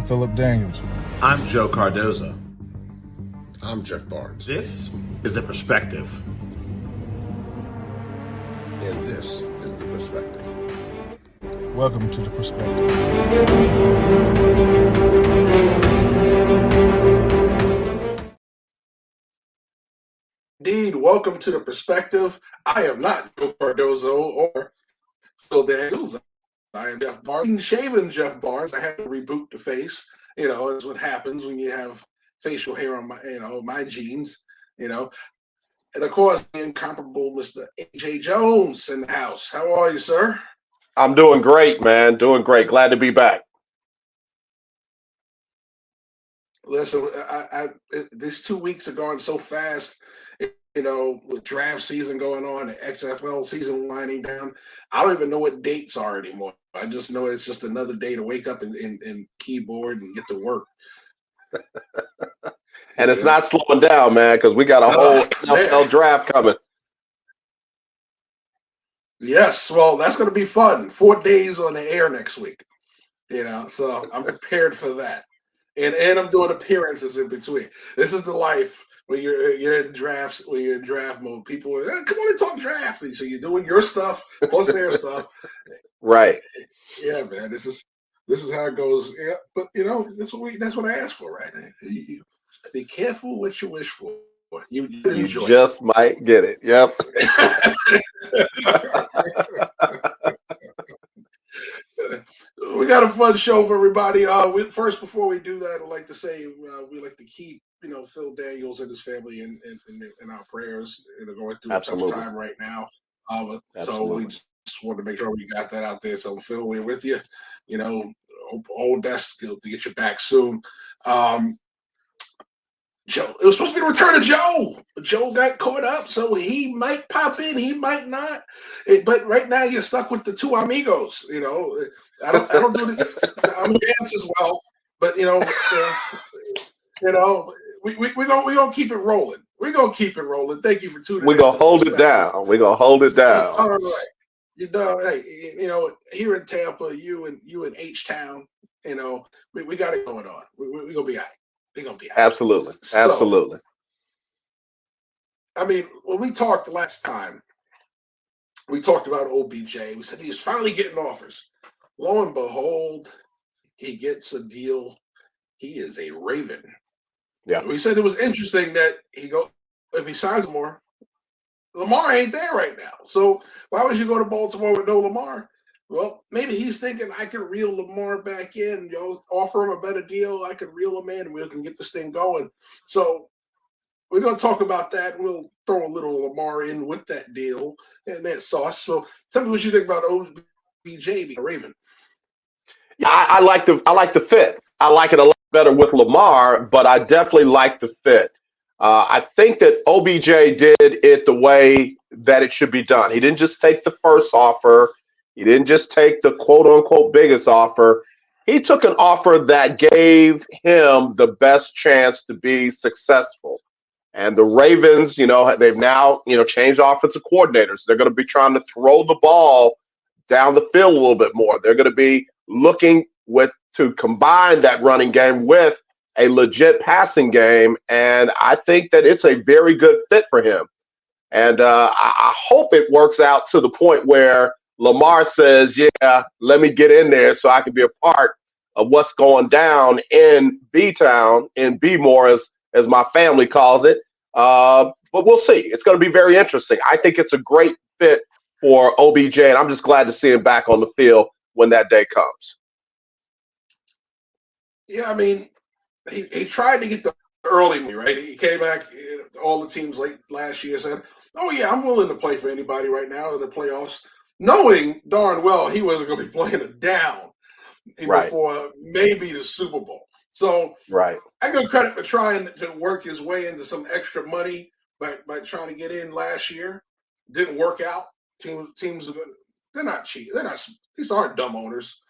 I'm Philip Daniels. I'm Joe Cardoso. I'm Jeff Barnes. This is The Perspective. And this is The Perspective. Welcome to The Perspective. Indeed, welcome to The Perspective. I am not Joe Cardoso or Phil Daniels. I am Jeff Barnes. Shaven Jeff Barnes. I had to reboot the face. You know, that's what happens when you have facial hair on my jeans, And of course, the incomparable Mr. OBJ Jones in the house. How are you, sir? I'm doing great, man. Doing great. Glad to be back. Listen, these 2 weeks are gone so fast, with draft season going on, the XFL season winding down. I don't even know what dates are anymore. I just know it's just another day to wake up and keyboard and get to work. And it's not slowing down, man, because we got a whole NFL draft coming. Yes, well, that's going to be fun. 4 days on the air next week, so I'm prepared for that. And I'm doing appearances in between. This is the life when you're in drafts, when you're in draft mode. People are, come on and talk draft. So you're doing your stuff plus their stuff. Right. Yeah, man. This is how it goes. Yeah, but that's what I asked for, right? You be careful what you wish for. You enjoy just might get it. Yep. We got a fun show for everybody. Before we do that, I'd like to say we like to keep Phil Daniels and his family in our prayers. Going through a tough time right now. So we just wanted to make sure we got that out there. So Phil, we're with you. All the best to get you back soon. Joe, it was supposed to be the return of Joe. Joe got caught up, so he might pop in, he might not. But right now, you're stuck with the two amigos. I don't do the dance as well, but we're gonna keep it rolling. We're gonna keep it rolling. Thank you for tuning in. We're gonna hold it down. We're gonna hold it down. All right, you know, hey, here in Tampa, you in H Town, we got it going on. We're gonna be all right. They're gonna be out. Absolutely. Absolutely. I mean, when we talked last time, we talked about OBJ. We said he was finally getting offers. Lo and behold, he gets a deal. He is a Raven. Yeah. We said it was interesting that if he signs more, Lamar ain't there right now. So why would you go to Baltimore with no Lamar? Well, maybe he's thinking I can reel Lamar back in, offer him a better deal. I can reel him in and we can get this thing going. So we're going to talk about that. We'll throw a little Lamar in with that deal and that sauce. So tell me what you think about OBJ being a Raven. Yeah, I like the fit. I like it a lot better with Lamar, but I definitely like the fit. I think that OBJ did it the way that it should be done. He didn't just take the first offer. He didn't just take the quote unquote biggest offer. He took an offer that gave him the best chance to be successful. And the Ravens, they've now, changed offensive coordinators. They're going to be trying to throw the ball down the field a little bit more. They're going to be looking to combine that running game with a legit passing game. And I think that it's a very good fit for him. And I hope it works out to the point where Lamar says, yeah, let me get in there so I can be a part of what's going down in B-Town, in B-More, as my family calls it. But we'll see. It's going to be very interesting. I think it's a great fit for OBJ, and I'm just glad to see him back on the field when that day comes. Yeah, I mean, he tried to get the early money, right? He came back, all the teams late last year said, oh, yeah, I'm willing to play for anybody right now in the playoffs, knowing darn well he wasn't going to be playing it down before maybe the Super Bowl. So I give him credit for trying to work his way into some extra money by trying to get in last year. Didn't work out. Teams, they're not cheap. These aren't dumb owners.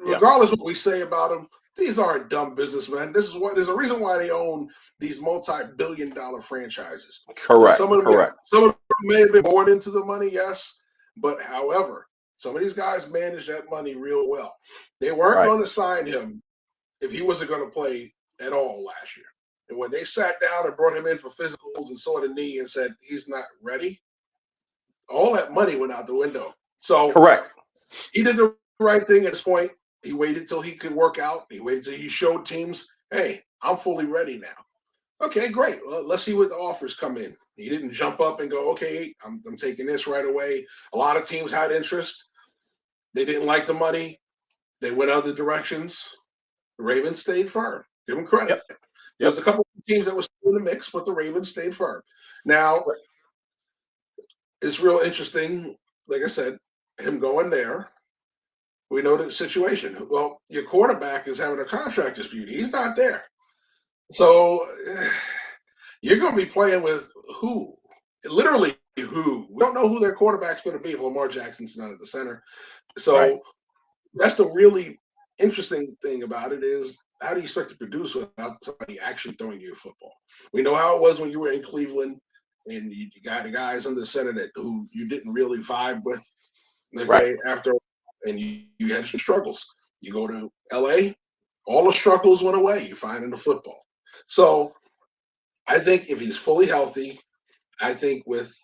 Regardless of what we say about them, these aren't dumb businessmen. There's a reason why they own these multi-billion-dollar franchises. Correct. Some of them may have been born into the money, yes. But however, some of these guys manage that money real well. They weren't going to sign him if he wasn't going to play at all last year. And when they sat down and brought him in for physicals and saw the knee and said he's not ready, all that money went out the window. So Correct. he did the right thing at this point. He waited till he could work out. He waited till he showed teams, hey, I'm fully ready now. Okay, great. Well, let's see what the offers come in. He didn't jump up and go, okay, I'm taking this right away. A lot of teams had interest. They didn't like the money. They went other directions. The Ravens stayed firm. Give them credit. Yep. There's a couple of teams that were still in the mix, but the Ravens stayed firm. Now, it's real interesting, like I said, him going there. We know the situation. Well, your quarterback is having a contract dispute. He's not there. So you're going to be playing with who? Literally who? We don't know who their quarterback's going to be if Lamar Jackson's not at the center. So that's the really interesting thing about it is how do you expect to produce without somebody actually throwing you a football? We know how it was when you were in Cleveland and you got the guys under the center that who you didn't really vibe with. Okay, after and you had some struggles. You go to LA, all the struggles went away. You find in the football. So I think if he's fully healthy, I think with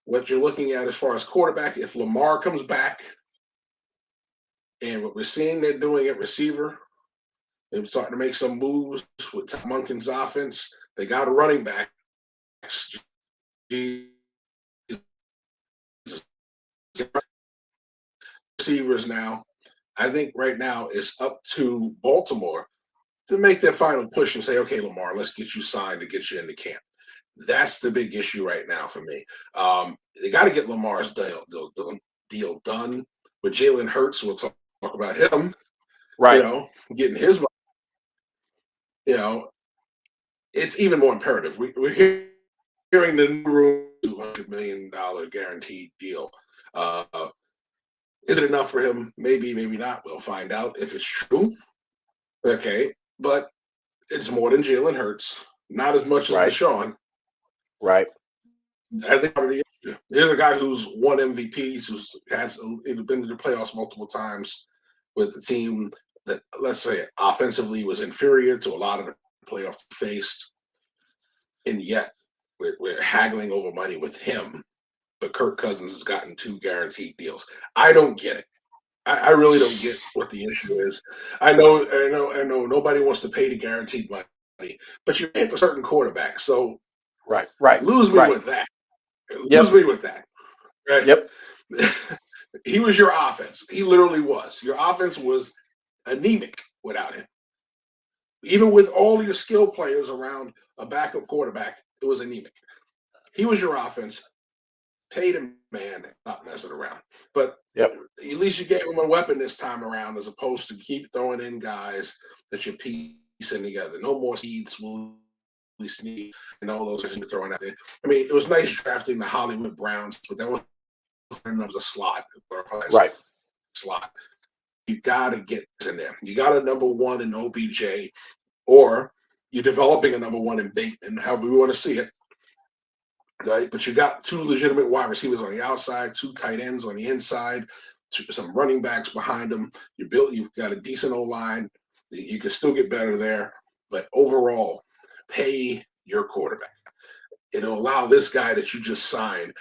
what you're looking at as far as quarterback, if Lamar comes back and what we're seeing they're doing at receiver, they're starting to make some moves with Tom Munkin's offense. They got a running back. Receivers now. I think right now it's up to Baltimore to make their final push and say, okay, Lamar, let's get you signed to get you into camp. That's the big issue right now for me. They got to get Lamar's deal done. With Jalen Hurts, we'll talk about him. Right. You know, getting his money. You know, it's even more imperative. We're hearing the new room $200 million guaranteed deal. Is it enough for him? Maybe, maybe not. We'll find out if it's true. Okay, but it's more than Jalen Hurts. Not as much as Deshaun. Right. I think there's a guy who's won MVPs, who's been to the playoffs multiple times with the team that, let's say, offensively was inferior to a lot of the playoffs faced, and yet we're haggling over money with him. But Kirk Cousins has gotten 2 guaranteed deals. I don't get it. I really don't get what the issue is. I know. Nobody wants to pay the guaranteed money, but you're paying for certain quarterbacks. So, lose me with that. Lose me with that. Right? Yep. He was your offense. He literally was. Your offense was anemic without him. Even with all your skill players around a backup quarterback, it was anemic. He was your offense. Paid him, man, not messing around. But at least you gave him a weapon this time around, as opposed to keep throwing in guys that you're piecing together. No more seeds, Sneed, and all those guys you're throwing out there. I mean, it was nice drafting the Hollywood Browns, but that was a slot. Slot. You got to get in there. You got a number 1 in OBJ, or you're developing a number 1 in Bateman, however we want to see it. Right, but you got 2 legitimate wide receivers on the outside, 2 tight ends on the inside, some running backs behind them. You've got a decent O-line. You can still get better there, but overall, pay your quarterback. It'll allow this guy that you just signed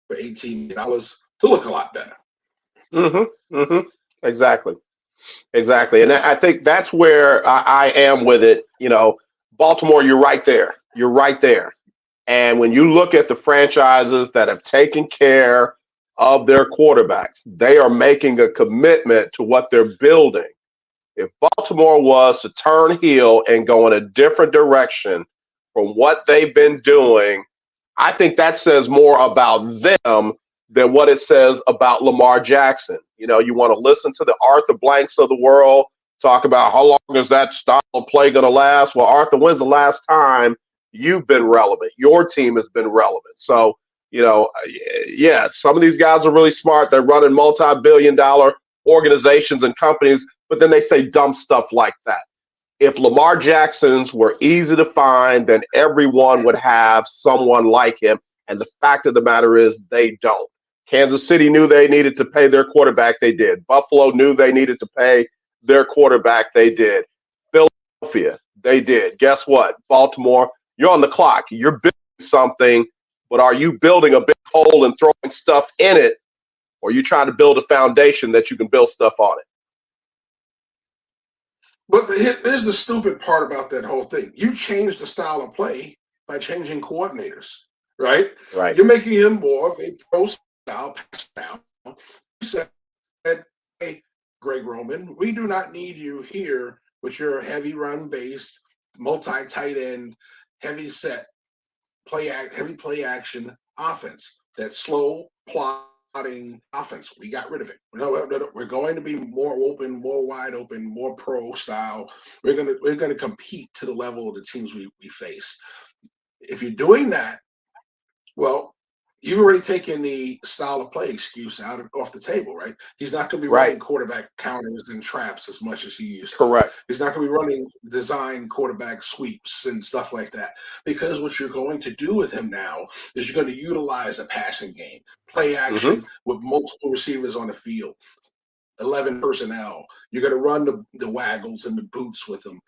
for $18 million to look a lot better. Exactly. And I think that's where I am with it. You know, Baltimore, you're right there. And when you look at the franchises that have taken care of their quarterbacks, they are making a commitment to what they're building. If Baltimore was to turn heel and go in a different direction from what they've been doing, I think that says more about them than what it says about Lamar Jackson. You know, you want to listen to the Arthur Blanks of the world talk about how long is that style of play going to last? Well, Arthur, when's the last time you've been relevant? Your team has been relevant. So, you know, yeah, some of these guys are really smart. They're running multi-billion-dollar organizations and companies, but then they say dumb stuff like that. If Lamar Jacksons were easy to find, then everyone would have someone like him. And the fact of the matter is they don't. Kansas City knew they needed to pay their quarterback. They did. Buffalo knew they needed to pay their quarterback. They did. Philly Philadelphia, they did. Guess what? Baltimore, you're on the clock. You're building something, but are you building a big hole and throwing stuff in it, or are you trying to build a foundation that you can build stuff on it? But here's the stupid part about that whole thing. You change the style of play by changing coordinators, right? Right. You're making him more of a pro style pass down. You said, hey, Greg Roman, we do not need you here with your heavy run based, multi tight end, heavy set heavy play action offense. That slow plotting offense. We got rid of it. We're going to be more open, more wide open, more pro style. We're gonna compete to the level of the teams we face. If you're doing that, well, you've already taken the style of play excuse off the table, right? He's not going to be running quarterback counters and traps as much as he used to. Correct. He's not going to be running design quarterback sweeps and stuff like that, because what you're going to do with him now is you're going to utilize a passing game, play action with multiple receivers on the field, 11 personnel. You're going to run the waggles and the boots with him,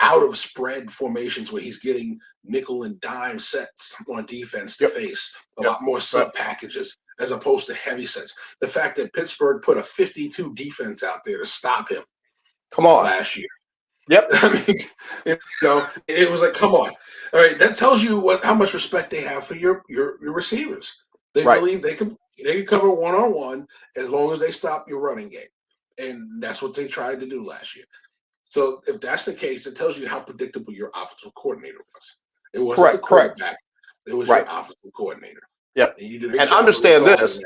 out of spread formations where he's getting nickel and dime sets on defense to face a lot more sub packages as opposed to heavy sets. The fact that Pittsburgh put a 52 defense out there to stop him last year. I mean, it was like, come on. All right, that tells you how much respect they have for your receivers. They believe they can cover one-on-one as long as they stop your running game. And that's what they tried to do last year. So if that's the case, it tells you how predictable your offensive coordinator was. It wasn't the quarterback. It was your offensive coordinator. Yep. And understand this.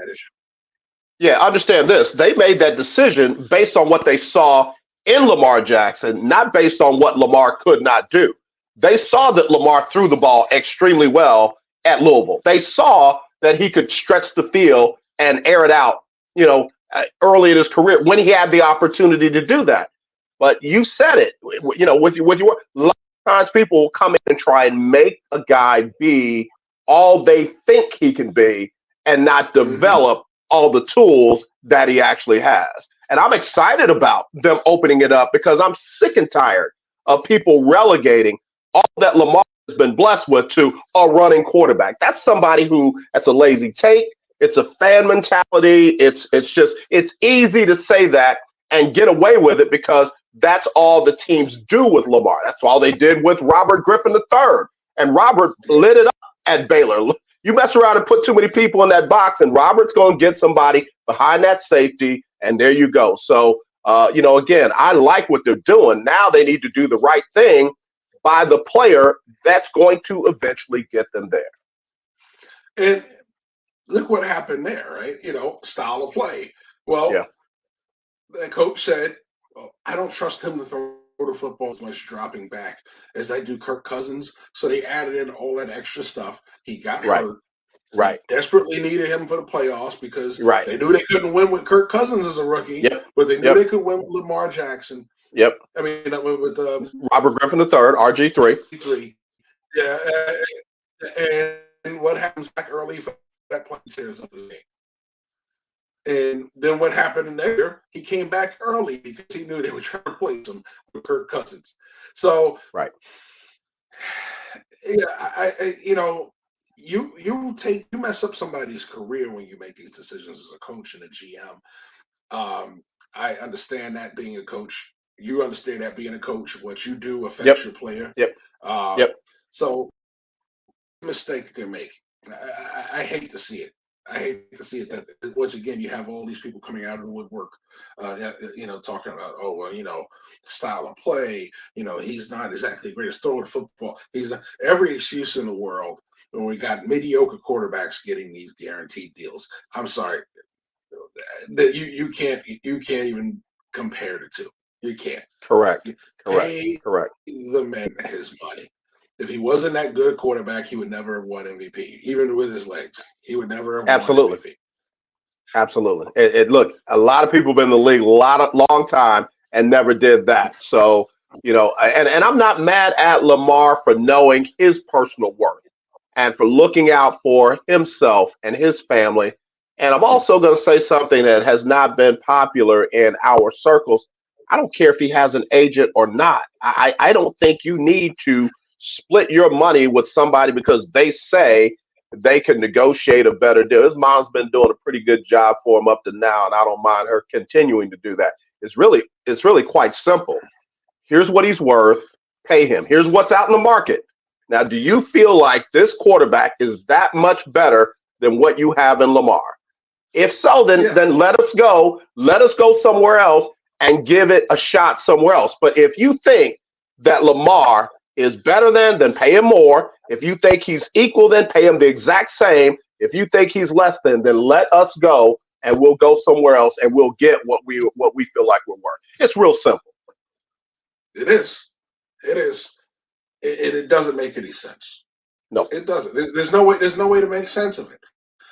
Yeah, understand this. They made that decision based on what they saw in Lamar Jackson, not based on what Lamar could not do. They saw that Lamar threw the ball extremely well at Louisville. They saw that he could stretch the field and air it out, early in his career when he had the opportunity to do that. But you said it, with your a lot of times people will come in and try and make a guy be all they think he can be and not develop all the tools that he actually has. And I'm excited about them opening it up because I'm sick and tired of people relegating all that Lamar has been blessed with to a running quarterback. That's somebody that's a lazy take. It's a fan mentality. It's easy to say that and get away with it because that's all the teams do with Lamar. That's all they did with Robert Griffin III. And Robert lit it up at Baylor. You mess around and put too many people in that box, and Robert's going to get somebody behind that safety, and there you go. So, again, I like what they're doing. Now they need to do the right thing by the player that's going to eventually get them there. And look what happened there, right? Style of play. Well, the coach said, I don't trust him to throw the football as much dropping back as I do Kirk Cousins. So they added in all that extra stuff. He got hurt. They desperately needed him for the playoffs because they knew they couldn't win with Kirk Cousins as a rookie, but they knew they could win with Lamar Jackson. I mean, with Robert Griffin III, RG3. Yeah, and what happens back early for that play tears up his game. And then what happened in there? He came back early because he knew they were trying to replace him with Kirk Cousins. So, you mess up somebody's career when you make these decisions as a coach and a GM. I understand that being a coach. You understand that being a coach, what you do affects your player. So, mistake that they're making. I hate to see it. I hate to see it that once again you have all these people coming out of the woodwork, talking about style of play. He's not exactly the greatest thrower of football. He's not, every excuse in the world when we got mediocre quarterbacks getting these guaranteed deals. I'm sorry, that you can't even compare the two. You can't. Correct. Pay the man his money. If he wasn't that good quarterback, he would never have won MVP. Even with his legs, he would never have won MVP. Absolutely. Look, a lot of people have been in the league long time and never did that. So, and I'm not mad at Lamar for knowing his personal worth and for looking out for himself and his family. And I'm also going to say something that has not been popular in our circles. I don't care if he has an agent or not. I don't think you need to split your money with somebody because they say they can negotiate a better deal. His mom's been doing a pretty good job for him up to now, and I don't mind her continuing to do that. It's really quite simple. Here's what he's worth, pay him. Here's what's out in the market. Now, do you feel like this quarterback is that much better than what you have in Lamar? If so, then let us go. Let us go somewhere else and give it a shot somewhere else. But if you think that Lamar is better then pay him more. If you think he's equal, then pay him the exact same. If you think he's less then let us go and we'll go somewhere else and we'll get what we feel like we're worth. It's real simple. It is. It is. It doesn't make any sense. No, it doesn't. There's no way. There's no way to make sense of it.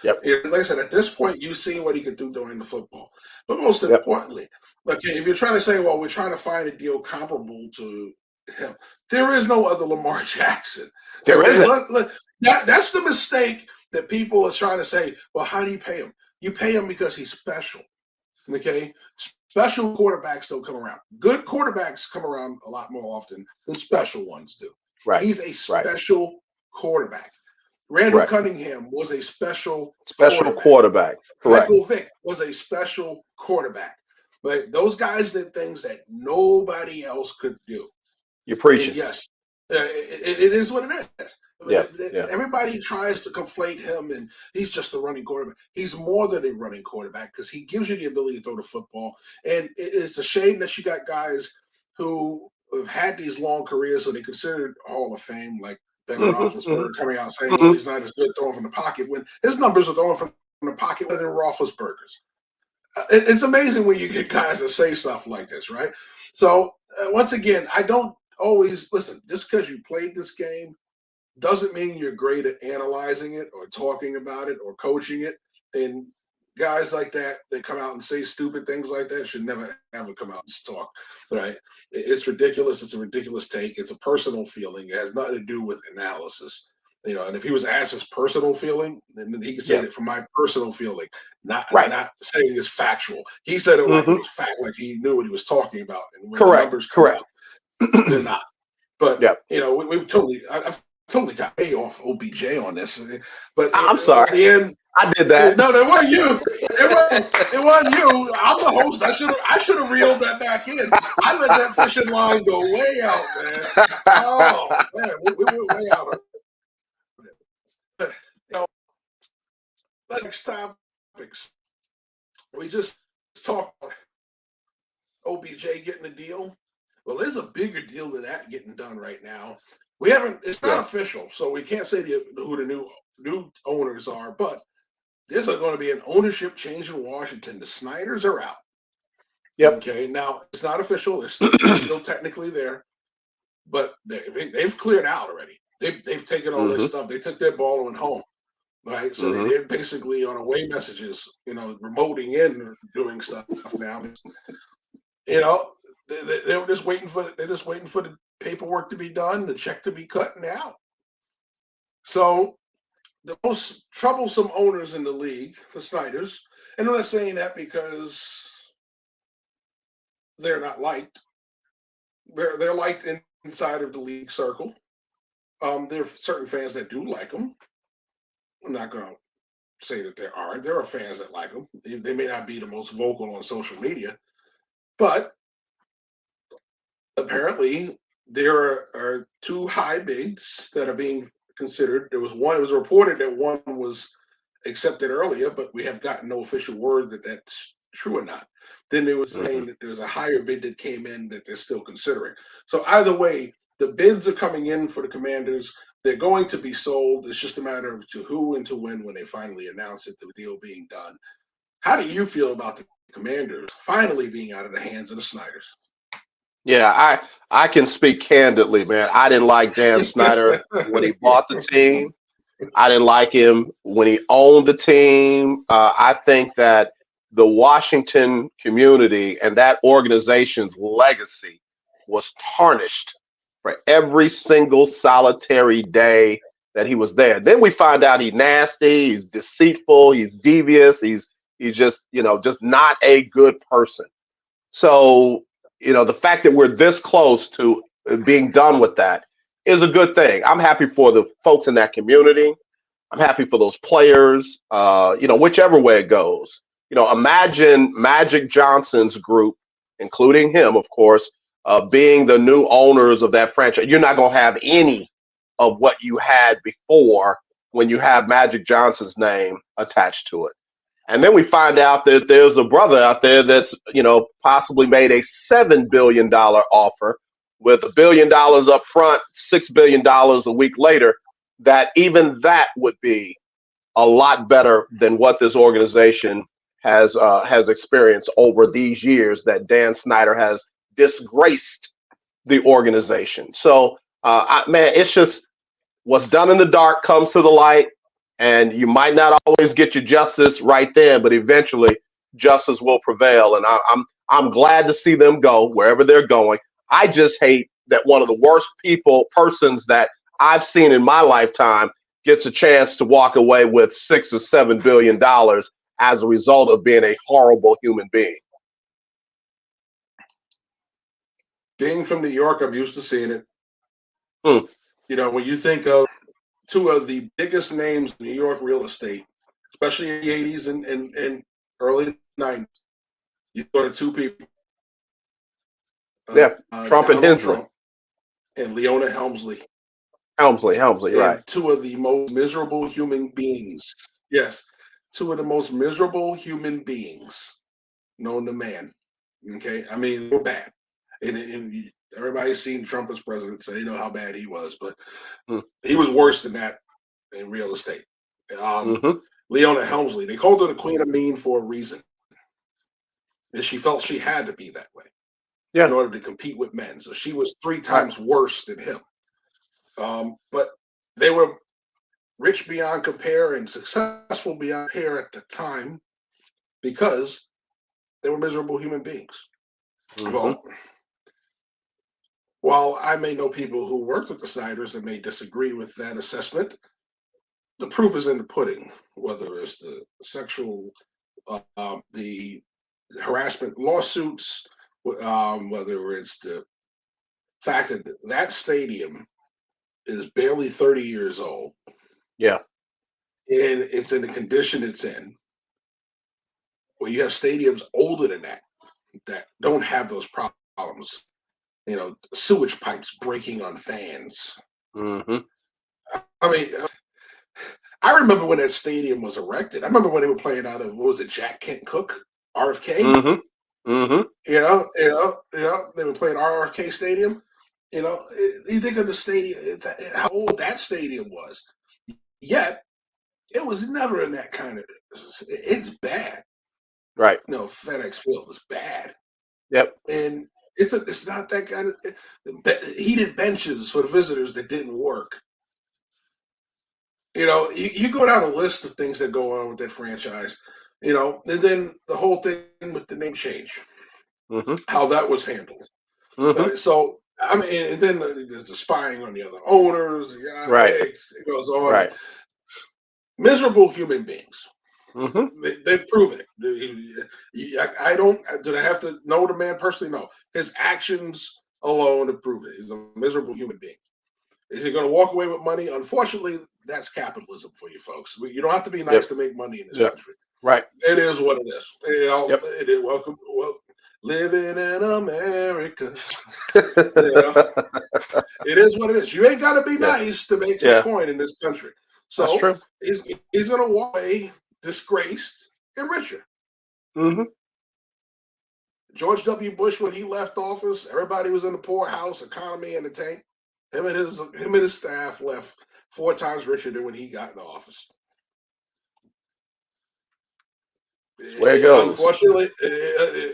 Yep. Like I said, at this point, you see what he could do during the football. But most importantly, okay, if you're trying to say, well, we're trying to find a deal comparable to him, there is no other Lamar Jackson. There isn't. That's the mistake that people are trying to say, well, how do you pay him? You pay him because he's special. Okay? Special quarterbacks don't come around. Good quarterbacks come around a lot more often than special ones do. Right. He's a special quarterback. Randall Cunningham was a special quarterback. Correct. Michael Vick was a special quarterback. But those guys did things that nobody else could do. You're preaching. And yes, it is what it is. Yeah. Everybody tries to conflate him, and he's just a running quarterback. He's more than a running quarterback because he gives you the ability to throw the football. And it's a shame that you got guys who have had these long careers who they considered Hall of Fame, like Ben Roethlisberger coming out saying, well, he's not as good throwing from the pocket, when his numbers are throwing from the pocket than Roethlisberger's. It's amazing when you get guys that say stuff like this, right? So, once again, I don't always listen. Just because you played this game doesn't mean you're great at analyzing it or talking about it or coaching it. And guys like that come out and say stupid things like that should never, ever come out and talk, right? It's ridiculous. It's a ridiculous take. It's a personal feeling. It has nothing to do with analysis. And if he was asked his personal feeling, then he could say it from my personal feeling, not saying it's factual. He said it like it was fact, like he knew what he was talking about. And when the numbers come out, they're not. But I've totally got A off OBJ on this. But I'm sorry. At the end, I did that. No, it wasn't you. It wasn't you. I'm the host. I should have reeled that back in. I let that fishing line go way out, man. Oh man, we went way out. But next topics. We just talked about OBJ getting a deal. Well, there's a bigger deal than that getting done right now. It's not official, so we can't say who the new owners are, but there's going to be an ownership change in Washington. The Snyders are out. Yep. Okay, now it's not official. They're still technically there, but they've cleared out already. They've taken all this stuff. They took their ball and went home. Right, so they're basically on away messages, remoting in or doing stuff now. They're just waiting for the paperwork to be done, the check to be cut, and out. So the most troublesome owners in the league, the Snyders, and I'm not saying that because they're not liked. They're liked inside of the league circle. There are certain fans that do like them. I'm not going to say that there aren't. There are fans that like them. They may not be the most vocal on social media, but apparently there are two high bids that are being considered. It was reported that one was accepted earlier, but we have gotten no official word that that's true or not. Then there was saying that there's a higher bid that came in that they're still considering. So either way, the bids are coming in for the Commanders. They're going to be sold. It's just a matter of to who and to when they finally announce it, the deal being done. How do you feel about the Commanders finally being out of the hands of the Snyders? Yeah, I can speak candidly, man. I didn't like Dan Snyder when he bought the team. I didn't like him when he owned the team. I think that the Washington community and that organization's legacy was tarnished for every single solitary day that he was there. Then we find out he's nasty, he's deceitful, he's devious, he's just not a good person. So the fact that we're this close to being done with that is a good thing. I'm happy for the folks in that community. I'm happy for those players, whichever way it goes. Imagine Magic Johnson's group, including him, of course, being the new owners of that franchise. You're not going to have any of what you had before when you have Magic Johnson's name attached to it. And then we find out that there's a brother out there that's, possibly made a $7 billion offer with $1 billion up front, $6 billion a week later, that even that would be a lot better than what this organization has experienced over these years that Dan Snyder has disgraced the organization. So, it's just what's done in the dark comes to the light, and you might not always get your justice right then, but eventually justice will prevail. And I'm glad to see them go wherever they're going. I just hate that one of the worst persons that I've seen in my lifetime gets a chance to walk away with $6 or $7 billion as a result of being a horrible human being. Being from New York, I'm used to seeing it. Hmm. When you think of two of the biggest names in New York real estate, especially in the 80s and early 90s, you thought of two people. Trump and Hensley. Trump and Leona Helmsley. Helmsley, right. Two of the most miserable human beings. Yes, two of the most miserable human beings known to man. Okay, I mean, they're bad. And everybody's seen Trump as president, so they know how bad he was. But he was worse than that in real estate. Leona Helmsley, they called her the Queen of Mean for a reason. And she felt she had to be that way in order to compete with men. So she was 3 times worse than him. But they were rich beyond compare and successful beyond compare at the time because they were miserable human beings. Well, while I may know people who worked with the Snyders and may disagree with that assessment, the proof is in the pudding, whether it's the sexual, the harassment lawsuits, whether it's the fact that that stadium is barely 30 years old. Yeah. And it's in the condition it's in. Well, you have stadiums older than that don't have those problems. Sewage pipes breaking on fans. I mean, I remember when that stadium was erected. I remember when they were playing out of, what was it, Jack Kent Cooke, RFK? They were playing RFK Stadium. You think of the stadium, how old that stadium was. Yet, it was never in that kind of, it's bad. Right. FedEx Field is bad. Yep. And it's not that kind of heated benches for the visitors that didn't work. You go down a list of things that go on with that franchise, and then the whole thing with the name change, how that was handled. So, I mean, and then there's the spying on the other owners. Right. It goes on. Right. Miserable human beings. They've proven it. I don't. Did I have to know the man personally? No. His actions alone have proven it. He's a miserable human being. Is he going to walk away with money? Unfortunately, that's capitalism for you folks. You don't have to be nice to make money in this country. Right. It is what it is. It is welcome. Well, living in America. It is what it is. You ain't got to be nice to make some coin in this country. So he's going to walk away disgraced and richer. George W. Bush, when he left office, everybody was in the poorhouse, economy in the tank. Him and his staff left 4 times richer than when he got in office. Where it goes. Unfortunately,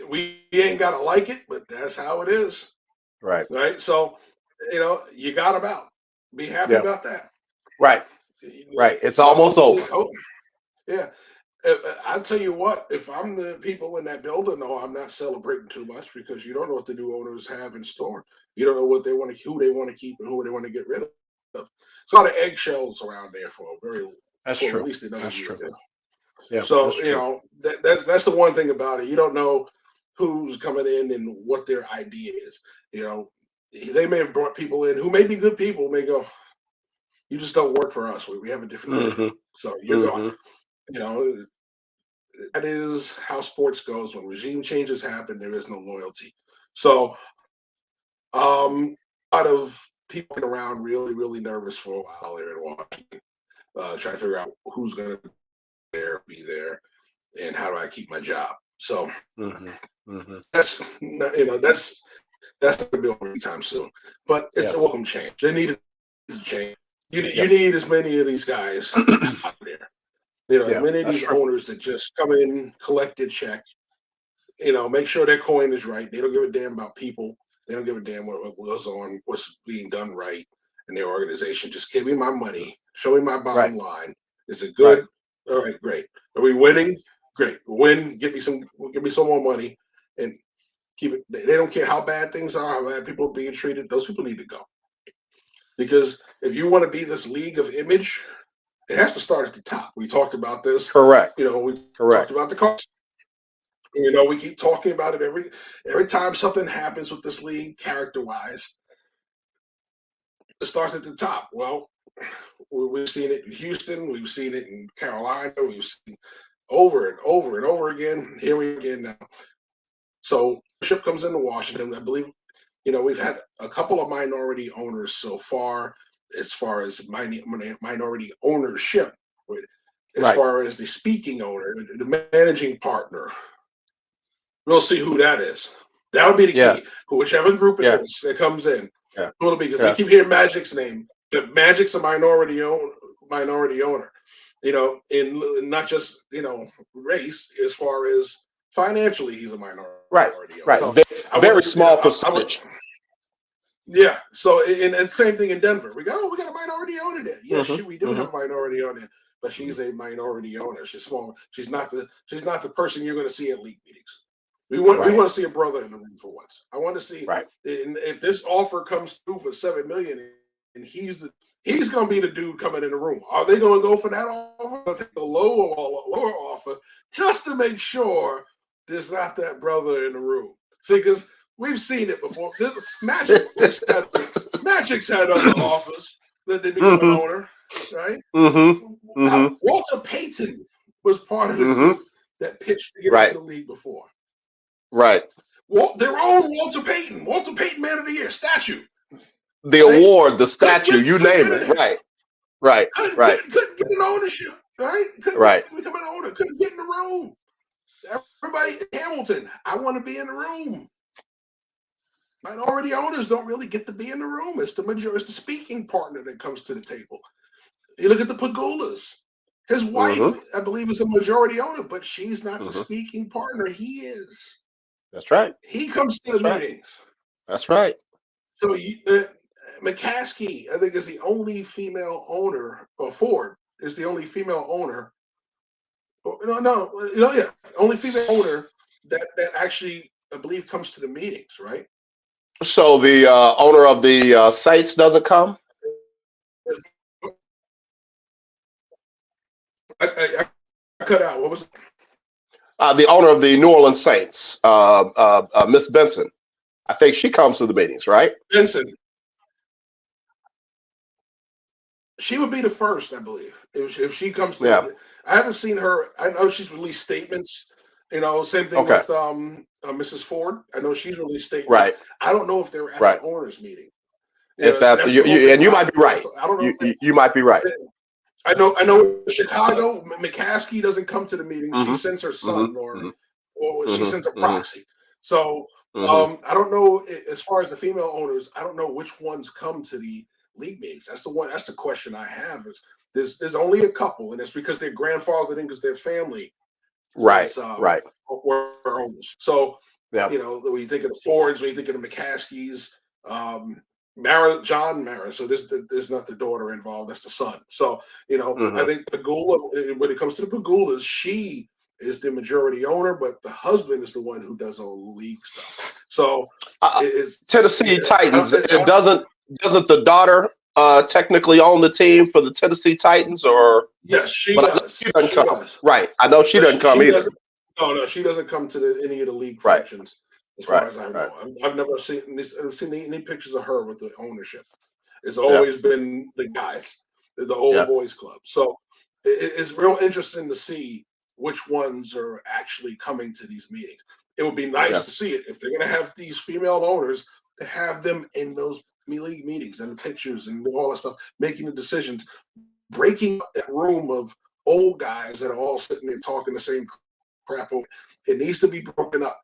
we ain't got to like it, but that's how it is. Right. Right. So, you got him out. Be happy about that. Right. Right. It's almost over. Yeah. I'll tell you what, if I'm the people in that building, no, I'm not celebrating too much because you don't know what the new owners have in store. You don't know what they want to, who they want to keep and who they want to get rid of. There's a lot of eggshells around there for That's true. At least another year. Yeah, so, that's the one thing about it. You don't know who's coming in and what their idea is. You know, they may have brought people in who may be good people, may go, you just don't work for us. We have a different vision. So you're gone. You know, that is how sports goes. When regime changes happen, there is no loyalty. So a lot of people around really, really nervous for a while there in Washington, trying to figure out who's going to be there, and how do I keep my job. So that's that's not going to be over anytime soon. But it's a welcome change. They need a change. You need as many of these guys out there. You know, as many of these owners that just come in, collect a check, you know, make sure their coin is right. They don't give a damn about people. They don't give a damn what goes on, what's being done right in their organization. Just give me my money. Show me my bottom line. Is it good? All right, great. Are we winning? Great. Win. Give me some more money, and keep it. They don't care how bad things are, how bad people are being treated. Those people need to go. Because if you want to be this league of image, it has to start at the top. We talked about this. Correct. You know, we talked about the cost. You know, we keep talking about it every time something happens with this league, character-wise. It starts at the top. Well, we've seen it in Houston. We've seen it in Carolina. We've seen over and over and over again. Here we are again now. So ship comes into Washington. I believe, you know, we've had a couple of minority owners so far as minority ownership. As far as the speaking owner, the managing partner. We'll see who that is. That would be the key. Whichever group it is that comes in. Who will it be? Because we keep hearing Magic's name. But Magic's a minority owner. You know, in not just, you know, race, as far as financially, he's a minority owner. Right. So very small percentage. So and same thing in Denver. We got a minority owner there. Yes, we do have a minority owner, but she's a minority owner. She's small. She's not the person you're going to see at league meetings. We want to see a brother in the room for once. I want to see if this offer comes through for $7 million, and he's going to be the dude coming in the room. Are they going to go for that offer? They'll take the lower offer just to make sure there's not that brother in the room. See, because we've seen it before. Magic's had other offers that they become an owner, right? Walter Payton was part of the group that pitched to get into the league before. Right. Their own Walter Payton Man of the Year statue. The award, the statue, you name it. Right. Couldn't get an ownership, right? Couldn't become an owner. Couldn't get in the room. Everybody, Hamilton, I want to be in the room. Minority owners don't really get to be in the room. It's the speaking partner that comes to the table. You look at the Pagulas. His wife, I believe, is a majority owner, but she's not the speaking partner. He is. That's right. He comes to the meetings. That's right. So McCaskey, I think, is the only female owner, or Ford is the only female owner. Only female owner that actually, I believe, comes to the meetings, right? So the owner of the Saints doesn't come? I cut out. What was it? The owner of the New Orleans Saints, Miss Benson. I think she comes to the meetings, right? Benson. She would be the first, I believe, if she comes to. I haven't seen her. I know she's released statements. You know, same thing with Mrs. Ford. I know she's released statements. Right. I don't know if they're at the owners' meeting. You might be right. I don't know. You might be right. I know Chicago, McCaskey doesn't come to the meetings. She sends her son or she sends a proxy. So I don't know, as far as the female owners, I don't know which ones come to the league meetings. That's the question I have. Is there's only a couple, and it's because they're grandfathered in because their family were owners. So you know, when you think of the Fords, when you think of the McCaskies, John Mara. So there's not the daughter involved. That's the son. So, you know, I think Pagula, when it comes to the Pagulas, she is the majority owner, but the husband is the one who does all the league stuff. So Tennessee Titans. Doesn't the daughter technically own the team for the Tennessee Titans? Or yes, she does. She doesn't come. Right. I know she doesn't come either. No, she doesn't come to any of the league Right. functions, as far as I know. Right. I've never seen any pictures of her with the ownership. It's Yeah. always been the guys, the old Yeah. boys club. So it's real interesting to see which ones are actually coming to these meetings. It would be nice Yeah. to see it if they're going to have these female owners, to have them in those league meetings and the pictures and all that stuff, making the decisions, breaking up that room of old guys that are all sitting there talking the same crap. It needs to be broken up.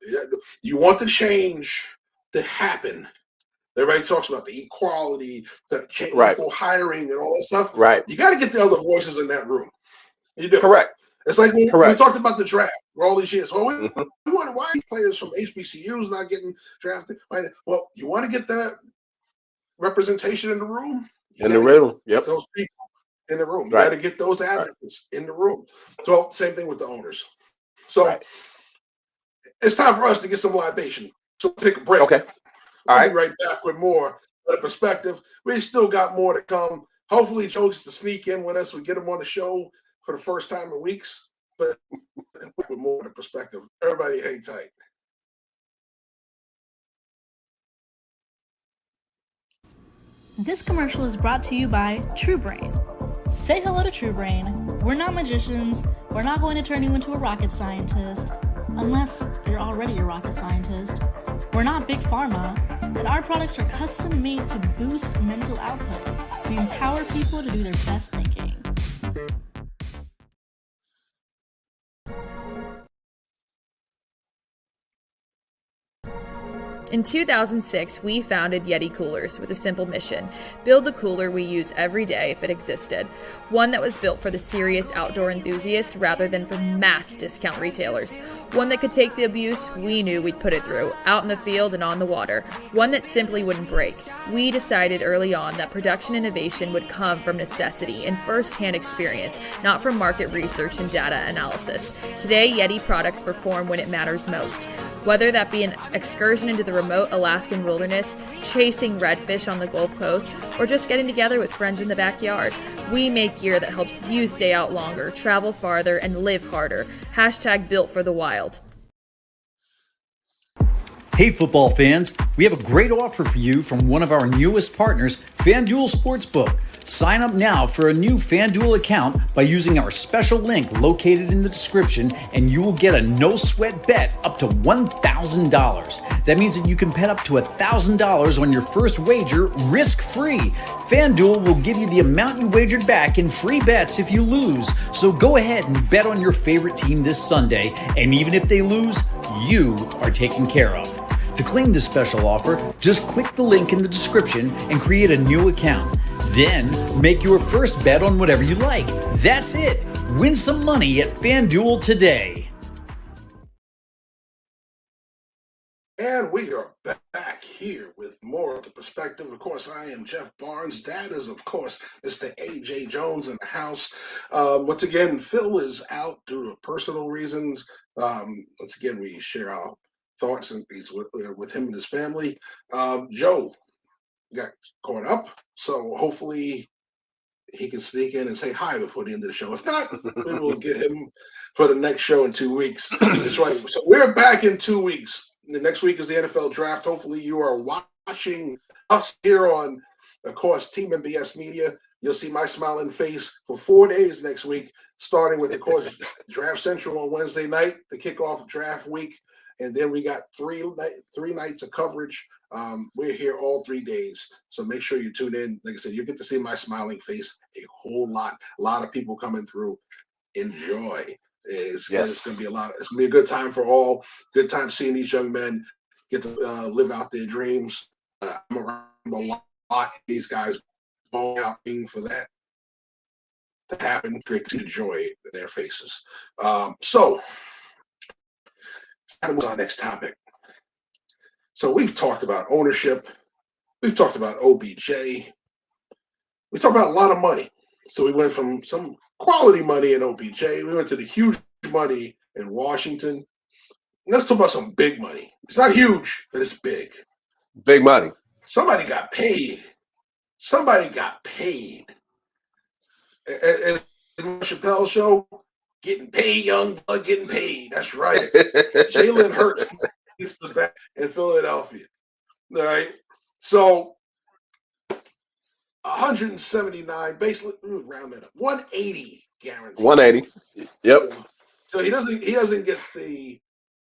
You want the change to happen. Everybody talks about the equality, the equal hiring, and all that stuff. Right. You got to get the other voices in that room. You do. Correct. It's like we Correct. talked about the draft for all these years. Well, Mhm. we wonder why players from HBCUs not getting drafted. Right? Well, you want to get that representation in the room. In the room. Get Yep. those people in the room. You Right. got to get those advocates in the room. So same thing with the owners. So Right. it's time for us to get some libation. So take a break. Okay. All We'll right. be right back with more of the perspective. We still got more to come. Hopefully, Joe gets to sneak in with us. We get him on the show for the first time in weeks, but with more of the perspective. Everybody hang tight. This commercial is brought to you by TrueBrain. Say hello to TrueBrain. We're not magicians. We're not going to turn you into a rocket scientist, unless you're already a rocket scientist. We're not big pharma, and our products are custom made to boost mental output. We empower people to do their best thinking. In 2006, we founded Yeti Coolers with a simple mission: build the cooler we use every day if it existed. One that was built for the serious outdoor enthusiasts rather than for mass discount retailers. One that could take the abuse we knew we'd put it through, out in the field and on the water. One that simply wouldn't break. We decided early on that production innovation would come from necessity and first-hand experience, not from market research and data analysis. Today, Yeti products perform when it matters most. Whether that be an excursion into the remote Alaskan wilderness, chasing redfish on the Gulf Coast, or just getting together with friends in the backyard, we make gear that helps you stay out longer, travel farther, and live harder. # built for the wild. Hey football fans, we have a great offer for you from one of our newest partners, FanDuel Sportsbook. Sign up now for a new FanDuel account by using our special link located in the description, and you will get a no-sweat bet up to $1,000. That means that you can bet up to $1,000 on your first wager risk-free. FanDuel will give you the amount you wagered back in free bets if you lose. So go ahead and bet on your favorite team this Sunday, and even if they lose, you are taken care of. To claim this special offer, just click the link in the description and create a new account. Then, make your first bet on whatever you like. That's it. Win some money at FanDuel today. And we are back here with more of the perspective. Of course, I am Jeff Barnes. That is, of course, Mr. AJ Jones in the house. Once again, Phil is out due to personal reasons. Once again, we share our thoughts and these with him and his family. Joe got caught up, so hopefully he can sneak in and say hi before the end of the show. If not, we will get him for the next show in 2 weeks. That's right. So we're back in 2 weeks. The next week is the NFL draft. Hopefully you are watching us here on, of course, Team MBS Media. You'll see my smiling face for 4 days next week, starting with, of course, Draft Central on Wednesday night, the kickoff draft week. And then we got three nights of coverage. We're here all 3 days. So make sure you tune in. Like I said, you get to see my smiling face a whole lot. A lot of people coming through. Enjoy. It's going to be it's going to be a good time for all. Good time seeing these young men get to live out their dreams. I'm around a lot. These guys ball out for that to happen. Great to see the joy in their faces. So let's move on to our next topic. So we've talked about ownership. We've talked about OBJ. We talked about a lot of money. So we went from some quality money in OBJ. We went to the huge money in Washington. Let's talk about some big money. It's not huge, but it's big. Big money. Somebody got paid. Somebody got paid. At the Chappelle show, Getting paid, young blood, getting paid. That's right. Jalen Hurts gets the back in Philadelphia. All right. So 179, basically, round that up. 180 guaranteed. 180. Yep. So he doesn't get the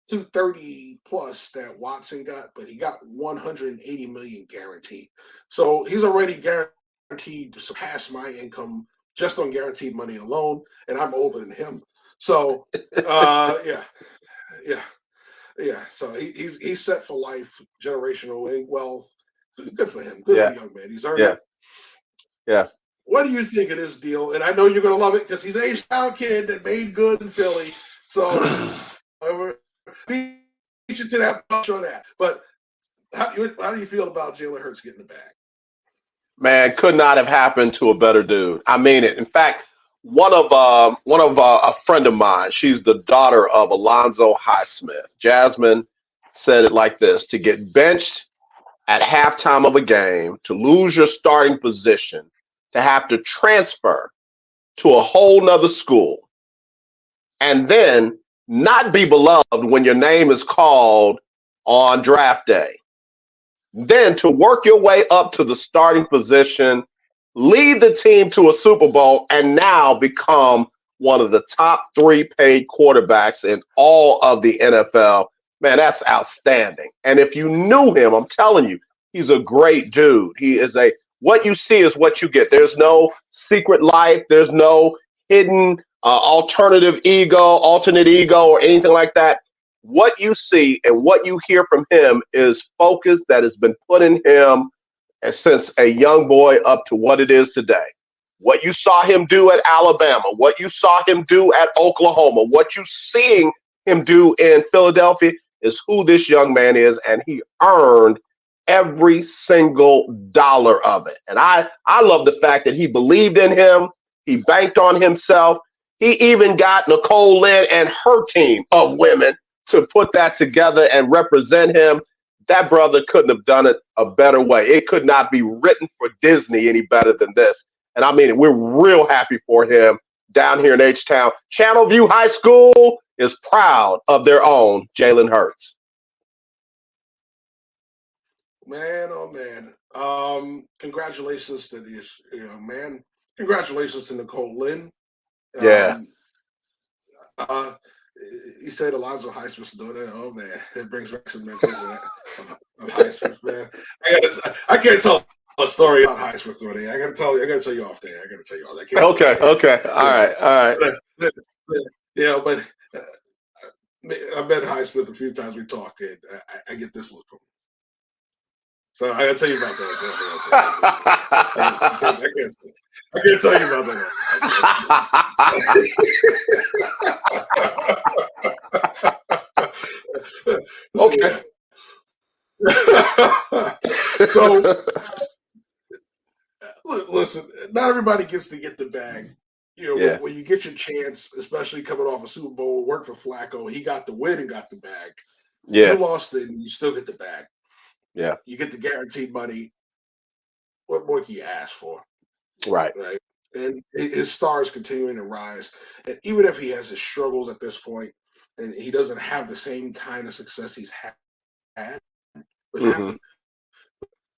230 plus that Watson got, but he got 180 million guaranteed. So he's already guaranteed to surpass my income just on guaranteed money alone, and I'm older than him. So yeah. So he's set for life, generational wealth. Good for him. Good for the young man. He's earned it. Yeah. What do you think of this deal? And I know you're going to love it because he's an H-Town kid that made good in Philly. So beat you to that punch on that. But how do you feel about Jalen Hurts getting the bag? Man, could not have happened to a better dude. I mean it. In fact, one of a friend of mine, she's the daughter of Alonzo Highsmith. Jasmine said it like this: to get benched at halftime of a game, to lose your starting position, to have to transfer to a whole nother school, and then not be beloved when your name is called on draft day. Then to work your way up to the starting position, lead the team to a Super Bowl, and now become one of the top 3 paid quarterbacks in all of the NFL. Man, that's outstanding. And if you knew him, I'm telling you, he's a great dude. What you see is what you get. There's no secret life. There's no hidden alternate ego, or anything like that. What you see and what you hear from him is focus that has been put in him since a young boy up to what it is today. What you saw him do at Alabama, what you saw him do at Oklahoma, what you're seeing him do in Philadelphia is who this young man is, and he earned every single dollar of it. And I love the fact that he believed in him. He banked on himself. He even got Nicole Lynn and her team of women to put that together and represent him. That brother couldn't have done it a better way. It could not be written for Disney any better than this. And I mean, we're real happy for him down here in H-Town. Channelview High School is proud of their own Jalen Hurts. Man, oh man. Congratulations to this, man. Congratulations to Nicole Lynn. He said Alonzo Highsmith's daughter. Oh man, it brings back some memories of Highsmith, man. I can't tell a story about Highsmith already. I gotta tell you off there. I gotta tell you all that. Okay. All right. But I met Highsmith a few times. We talk, and I get this look from him. So I gotta tell you about that. I can't tell you about that. Okay. So listen, not everybody gets to get the bag. When you get your chance, especially coming off a Super Bowl, work for Flacco, he got the win and got the bag. Yeah. You lost it and you still get the bag. Yeah. You get the guaranteed money. What more can you ask for? Right. And his star is continuing to rise. And even if he has his struggles at this point and he doesn't have the same kind of success he's had, which happened,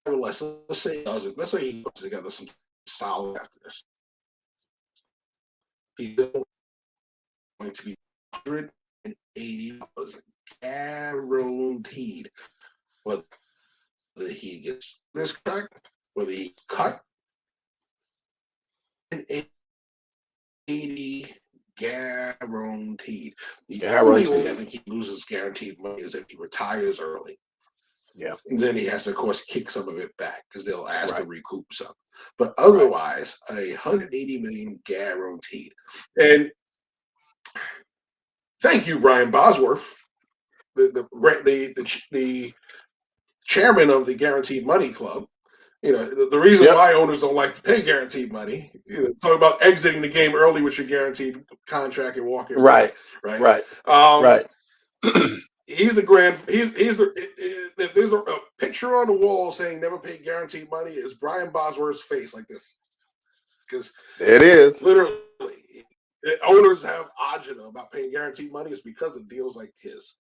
nevertheless, let's say he doesn't. Let's say he puts together some solid after this. He's going to be $180 guaranteed. Whether he gets this cut, whether he cut, 80 guaranteed. The only way I think he loses guaranteed money is if he retires early. Yeah. And then he has to, of course, kick some of it back because they'll ask to recoup some. But otherwise, $180 million guaranteed. And thank you, Brian Bosworth, the chairman of the Guaranteed Money Club. The reason why owners don't like to pay guaranteed money. Talk about exiting the game early with your guaranteed contract and walking away. Right. He's the grand. He's the. If there's a picture on the wall saying "never pay guaranteed money," is Brian Bosworth's face like this, because it is literally owners have agita about paying guaranteed money. It's because of deals like his.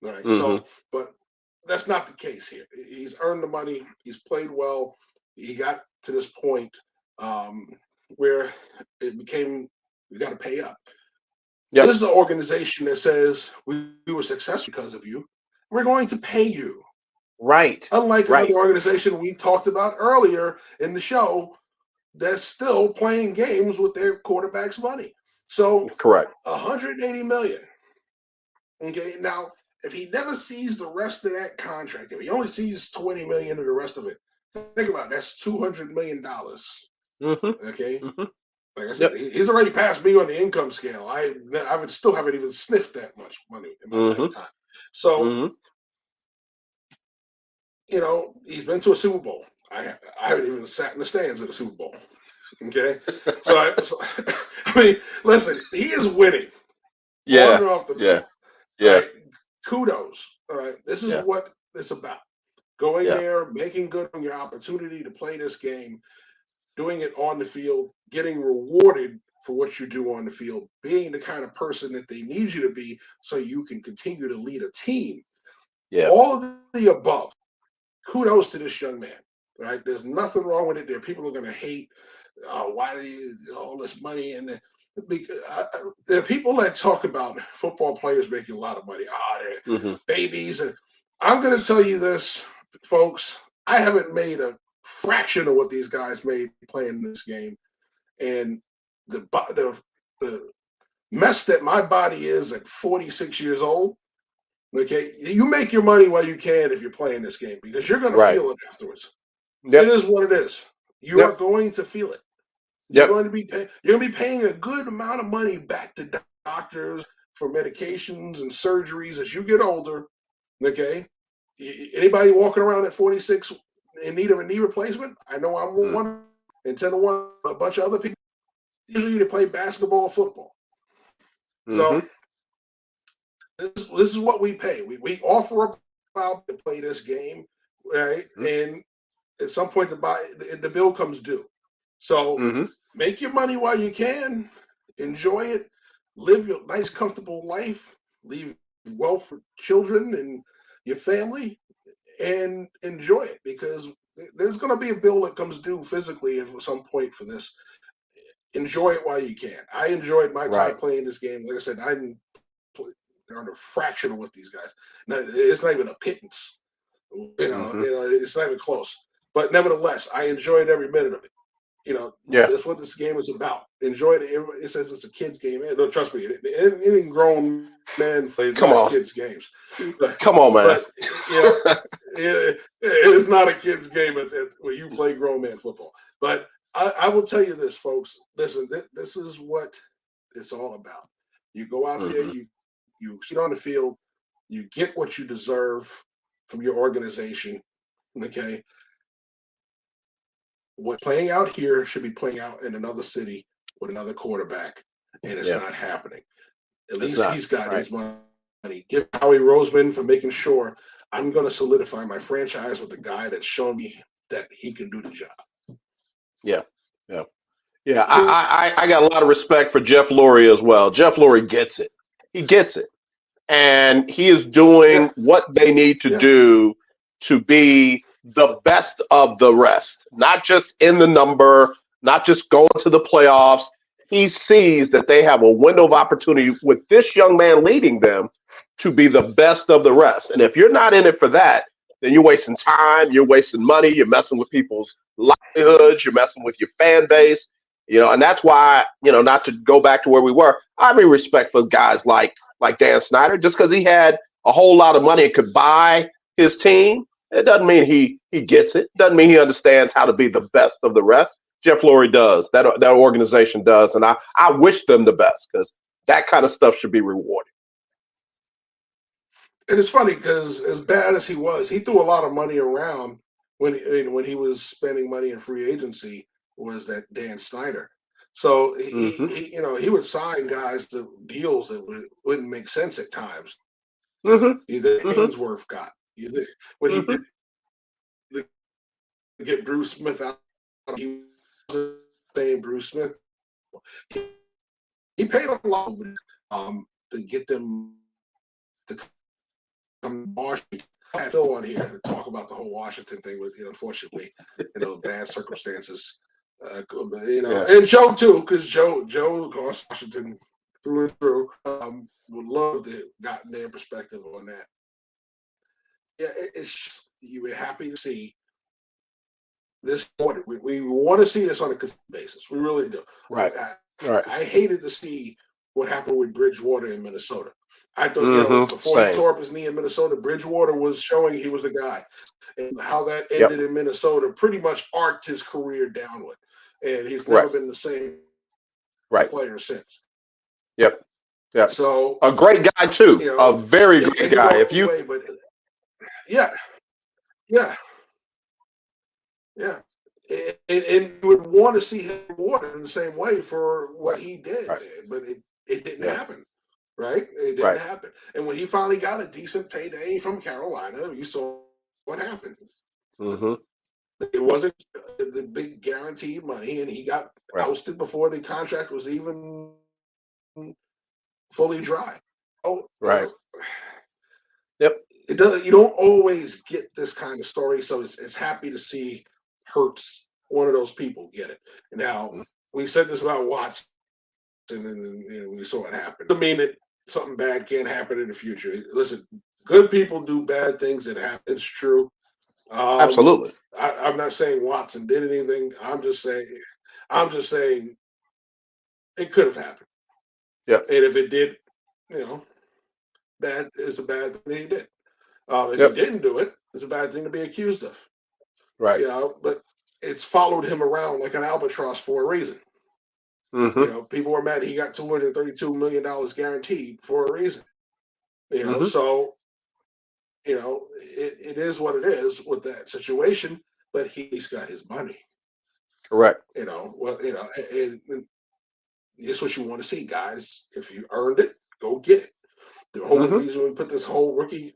All right. So, but that's not the case here. He's earned the money. He's played well. He got to this point where it became, you got to pay up. Yep. This is an organization that says we were successful because of you. We're going to pay you. Right. Unlike another organization we talked about earlier in the show that's still playing games with their quarterback's money. So correct. 180 million. Okay. Now, if he never sees the rest of that contract, if he only sees 20 million of the rest of it, think about it, that's $200 million. Okay. Like I said, he's already passed me on the income scale. I still haven't even sniffed that much money in my lifetime. So, you know, he's been to a Super Bowl. I haven't even sat in the stands at a Super Bowl. Okay. So, I mean, listen, he is winning. Yeah. On and off the field. Yeah. Right? Kudos. All right. This is what it's about. Going there, making good on your opportunity to play this game, doing it on the field, getting rewarded for what you do on the field, being the kind of person that they need you to be so you can continue to lead a team. Yeah. All of the above. Kudos to this young man. Right? There's nothing wrong with it. There are people who are going to hate, why do you all this money? And there are people that talk about football players making a lot of money. They're babies. And I'm going to tell you this, folks. I haven't made a fraction of what these guys made playing this game, and the mess that my body is at 46 years old. Okay, you make your money while you can if you're playing this game because you're going to feel it afterwards. It is what it is. You are going to feel it. You're going to be paying a good amount of money back to doctors for medications and surgeries as you get older. Okay, anybody walking around at 46 in need of a knee replacement? I know I'm one, and 10 to 1, a bunch of other people. Usually, they play basketball or football. So this is what we pay. We offer a to play this game, right? And at some point, the bill comes due. So make your money while you can, enjoy it, live your nice, comfortable life, leave wealth for children and your family, and enjoy it because there's going to be a bill that comes due physically at some point for this. Enjoy it while you can. I enjoyed my time playing this game. Like I said, they're under a fraction of what these guys. Now, it's not even a pittance. You know, it's not even close. But nevertheless, I enjoyed every minute of it. You know, that's what this game is about. Enjoy it. It says it's a kid's game. No, trust me, any grown man plays kids' games. But, come on, man. But you know, it's not a kid's game where you play grown man football. But I will tell you this, folks. Listen, this is what it's all about. You go out there, you sit on the field, you get what you deserve from your organization. Okay. What playing out here should be playing out in another city with another quarterback, and it's not happening. At least he's got his money. Give Howie Roseman for making sure I'm going to solidify my franchise with the guy that's shown me that he can do the job. Yeah. I got a lot of respect for Jeff Lurie as well. Jeff Lurie gets it. He gets it, and he is doing what they need to do to be the best of the rest, not just in the number, not just going to the playoffs. He sees that they have a window of opportunity with this young man leading them to be the best of the rest. And if you're not in it for that, then you're wasting time, you're wasting money, you're messing with people's livelihoods, you're messing with your fan base, you know, and that's why, you know, not to go back to where we were, I mean, respect for guys like Dan Snyder, just because he had a whole lot of money and could buy his team. It doesn't mean he gets it. Doesn't mean he understands how to be the best of the rest. Jeff Lurie does. That organization does. And I wish them the best because that kind of stuff should be rewarded. And it's funny because as bad as he was, he threw a lot of money around when he was spending money in free agency. Was that Dan Snyder? So he would sign guys to deals that wouldn't make sense at times. Either Ainsworth got. When he did get Bruce Smith out, he was saying Bruce Smith. he paid a lot to get them to come to Washington. I had Phil on here to talk about the whole Washington thing, but unfortunately, bad circumstances. And Joe too, because Joe, of course, Washington through and through. Would love to have gotten their perspective on that. Yeah, it's just, you were happy to see this. We want to see this on a consistent basis. We really do. Right. I hated to see what happened with Bridgewater in Minnesota. I thought, before he tore up his knee in Minnesota, Bridgewater was showing he was the guy. And how that ended in Minnesota pretty much arced his career downward. And he's never been the same player since. Yep. So a great guy too. A very great guy. And you would want to see him rewarded in the same way for what he did, but it didn't happen. Right? It didn't happen. And when he finally got a decent payday from Carolina, you saw what happened. Mm-hmm. It wasn't the big guaranteed money, and he got ousted before the contract was even fully dry. Yep. It doesn't. You don't always get this kind of story, so it's happy to see Hurts, one of those people, get it. Now we said this about Watson, and we saw it happen. Doesn't mean that something bad can't happen in the future. Listen, good people do bad things. It happens. It's true. Absolutely. I'm not saying Watson did anything. I'm just saying it could have happened. Yeah. And if it did, bad is a bad thing that he did. If he didn't do it, it's a bad thing to be accused of. Right. But it's followed him around like an albatross for a reason. Mm-hmm. People were mad he got $232 million guaranteed for a reason. So it is what it is with that situation, but he's got his money. Correct. And it's what you want to see, guys. If you earned it, go get it. The whole reason we put this whole rookie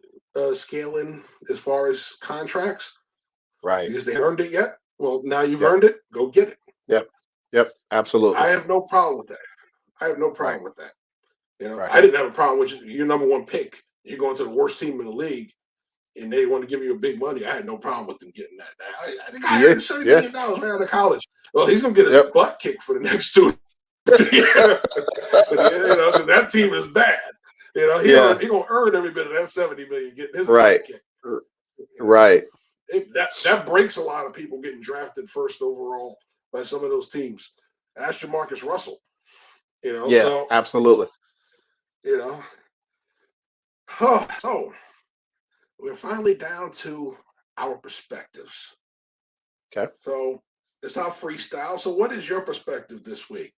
scale in as far as contracts, right? Because they earned it yet. Well, now you've earned it. Go get it. Yep. Absolutely. I have no problem with that. I didn't have a problem with your number one pick. You're going to the worst team in the league, and they want to give you a big money. I had no problem with them getting that. I think I earned $70 million right out of college. Well, he's going to get his butt kicked for the next 2 because that team is bad. He's going to earn every bit of that $70 million getting his butt kicked. Right. That breaks a lot of people getting drafted first overall by some of those teams. Ask Jamarcus Russell. So, absolutely. So we're finally down to our perspectives. Okay. So it's our freestyle. So what is your perspective this week,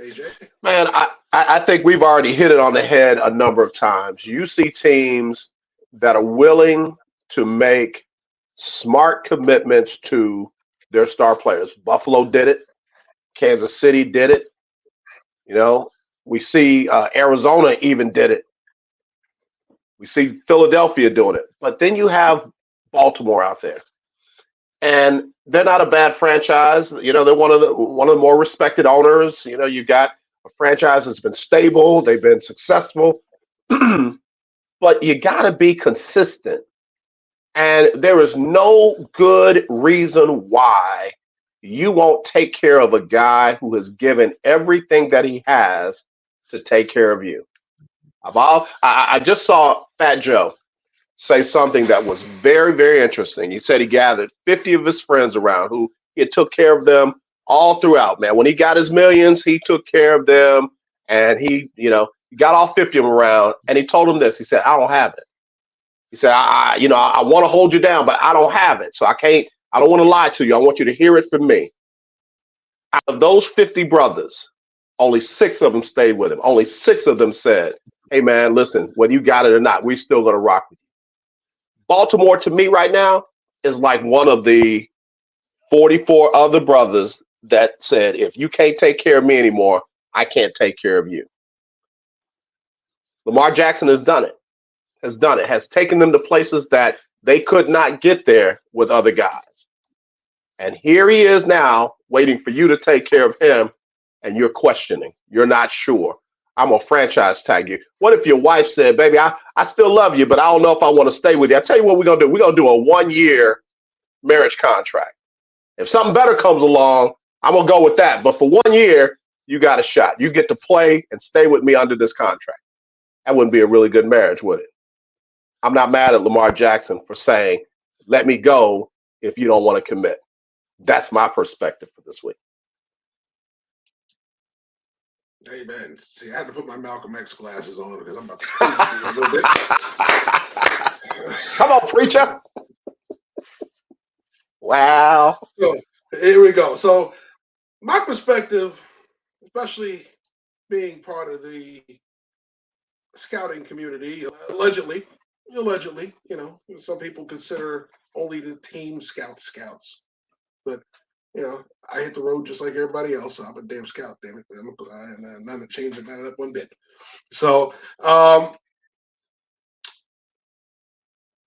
AJ? Man, I think we've already hit it on the head a number of times. You see teams that are willing to make smart commitments to their star players. Buffalo did it. Kansas City did it. We see Arizona even did it. We see Philadelphia doing it. But then you have Baltimore out there. And they're not a bad franchise. They're one of the more respected owners. You've got a franchise that's been stable. They've been successful. But you got to be consistent. And there is no good reason why you won't take care of a guy who has given everything that he has to take care of you. I just saw Fat Joe say something that was very, very interesting. He said he gathered 50 of his friends around who he took care of them all throughout, man. When he got his millions, he took care of them, and he got all 50 of them around, and he told them this. He said, I don't have it. He said, I want to hold you down, but I don't have it. So I don't want to lie to you. I want you to hear it from me. Out of those 50 brothers, only 6 of them stayed with him. Only 6 of them said, hey, man, listen, whether you got it or not, we still going to rock with you. Baltimore, to me right now, is like one of the 44 other brothers that said, if you can't take care of me anymore, I can't take care of you. Lamar Jackson has done it, has taken them to places that they could not get there with other guys. And here he is now waiting for you to take care of him and you're questioning, you're not sure, I'm gonna franchise tag you. What if your wife said, baby, I still love you, but I don't know if I want to stay with you? I tell you what we're gonna do. We're gonna do a 1 year marriage contract. If something better comes along, I'm gonna go with that. But for 1 year, you got a shot. You get to play and stay with me under this contract. That wouldn't be a really good marriage, would it? I'm not mad at Lamar Jackson for saying, let me go if you don't want to commit. That's my perspective for this week. Hey, man. See, I had to put my Malcolm X glasses on because I'm about to preach for you a little bit. Come on, preacher. Wow. So here we go. So my perspective, especially being part of the scouting community, allegedly, some people consider only the team scouts. But, I hit the road just like everybody else. I'm a damn scout, damn it. I'm not changing that up one bit. So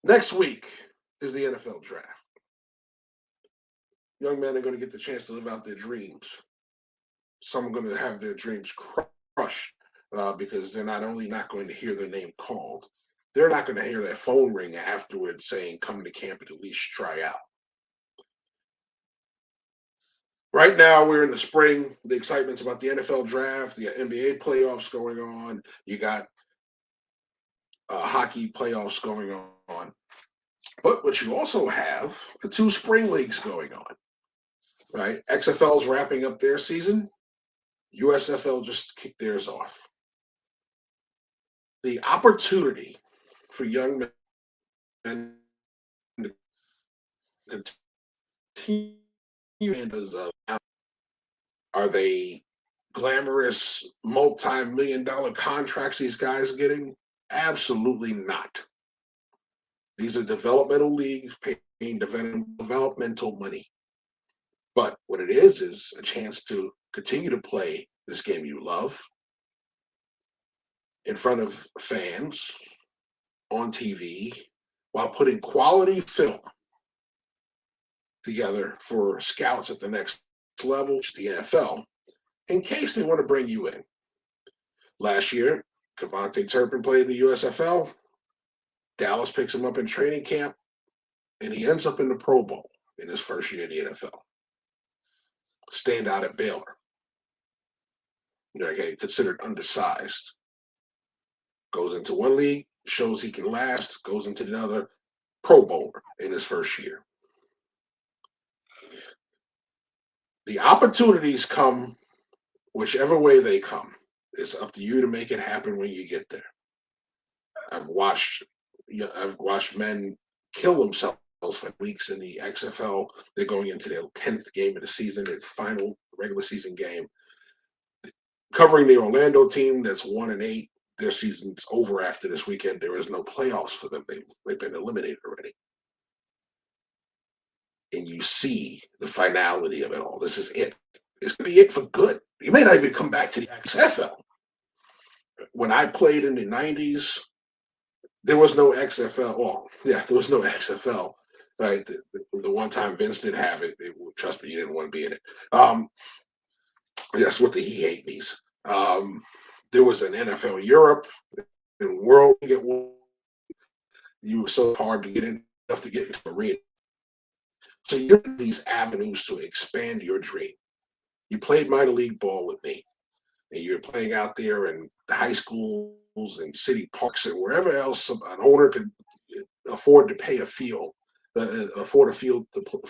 next week is the NFL draft. Young men are going to get the chance to live out their dreams. Some are going to have their dreams crushed because they're not only not going to hear their name called, they're not going to hear their phone ring afterwards saying, come to camp and at least try out. Right now, we're in the spring. The excitement's about the NFL draft, the NBA playoffs going on. You got hockey playoffs going on. But what you also have the 2 spring leagues going on, right? XFL's wrapping up their season. USFL just kicked theirs off. The opportunity for young men to continue. Are they glamorous multi-million-dollar contracts these guys are getting? Absolutely not. These are developmental leagues paying developmental money. But what it is a chance to continue to play this game you love in front of fans on TV while putting quality film together for scouts at the next level, the NFL, in case they want to bring you in. Last year, Cavante Turpin played in the USFL. Dallas picks him up in training camp, and he ends up in the Pro Bowl in his first year in the NFL. Stand out at Baylor. Okay, considered undersized. Goes into one league, shows he can last, goes into another, Pro Bowler in his first year. The opportunities come whichever way they come. It's up to you to make it happen when you get there. I've watched men kill themselves for weeks in the XFL. They're going into their 10th game of the season, its final regular season game. Covering the Orlando team that's 1-8. Their season's over after this weekend. There is no playoffs for them. They've been eliminated already. And you see the finality of it all. This is it. It's going to be it for good. You may not even come back to the XFL. When I played in the 90s, there was no XFL. Well, yeah, there was no XFL. Right? The one time Vince did have it, trust me, you didn't want to be in it. Yes, what the he hate me's. There was an NFL Europe and World. You were so hard to get in, enough to get into the arena. So you have these avenues to expand your dream. You played minor league ball with me, and you're playing out there in high schools and city parks and wherever else an owner could afford to pay a field, for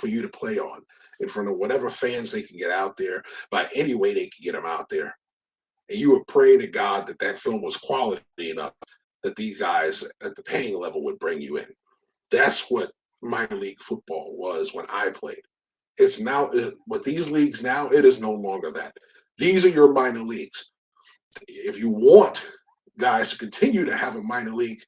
you to play on in front of whatever fans they can get out there by any way they can get them out there. And you were praying to God that film was quality enough that these guys at the paying level would bring you in. That's what minor league football was when I played. It's now with these leagues now, it is no longer that. These are your minor leagues. If you want guys to continue to have a minor league,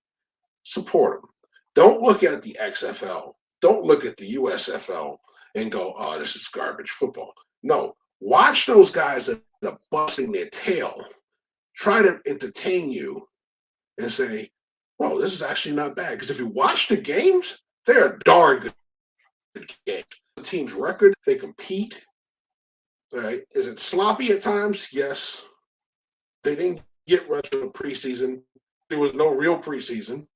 support them. Don't look at the XFL. Don't look at the USFL and go, oh, this is garbage football. No, watch those guys that are busting their tail, try to entertain you and say, well, this is actually not bad. Because if you watch the games, they're darn good games. The team's record, they compete. All right. Is it sloppy at times? Yes. They didn't get much of a preseason. There was no real preseason.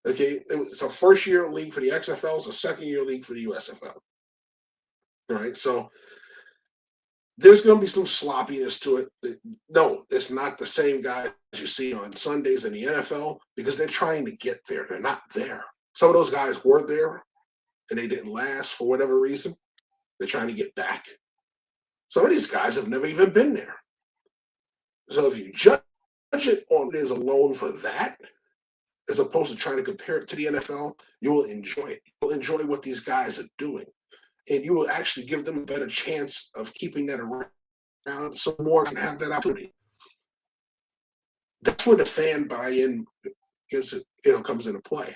Okay. It's a first-year league for the XFL. It's a second-year league for the USFL. All right. So there's going to be some sloppiness to it. No, it's not the same guys you see on Sundays in the NFL because they're trying to get there. They're not there. Some of those guys were there and they didn't last for whatever reason. They're trying to get back. Some of these guys have never even been there. So if you judge it on it alone for that, as opposed to trying to compare it to the NFL, you will enjoy it. You'll enjoy what these guys are doing. And you will actually give them a better chance of keeping that around so more can have that opportunity. That's where the fan buy-in comes into play.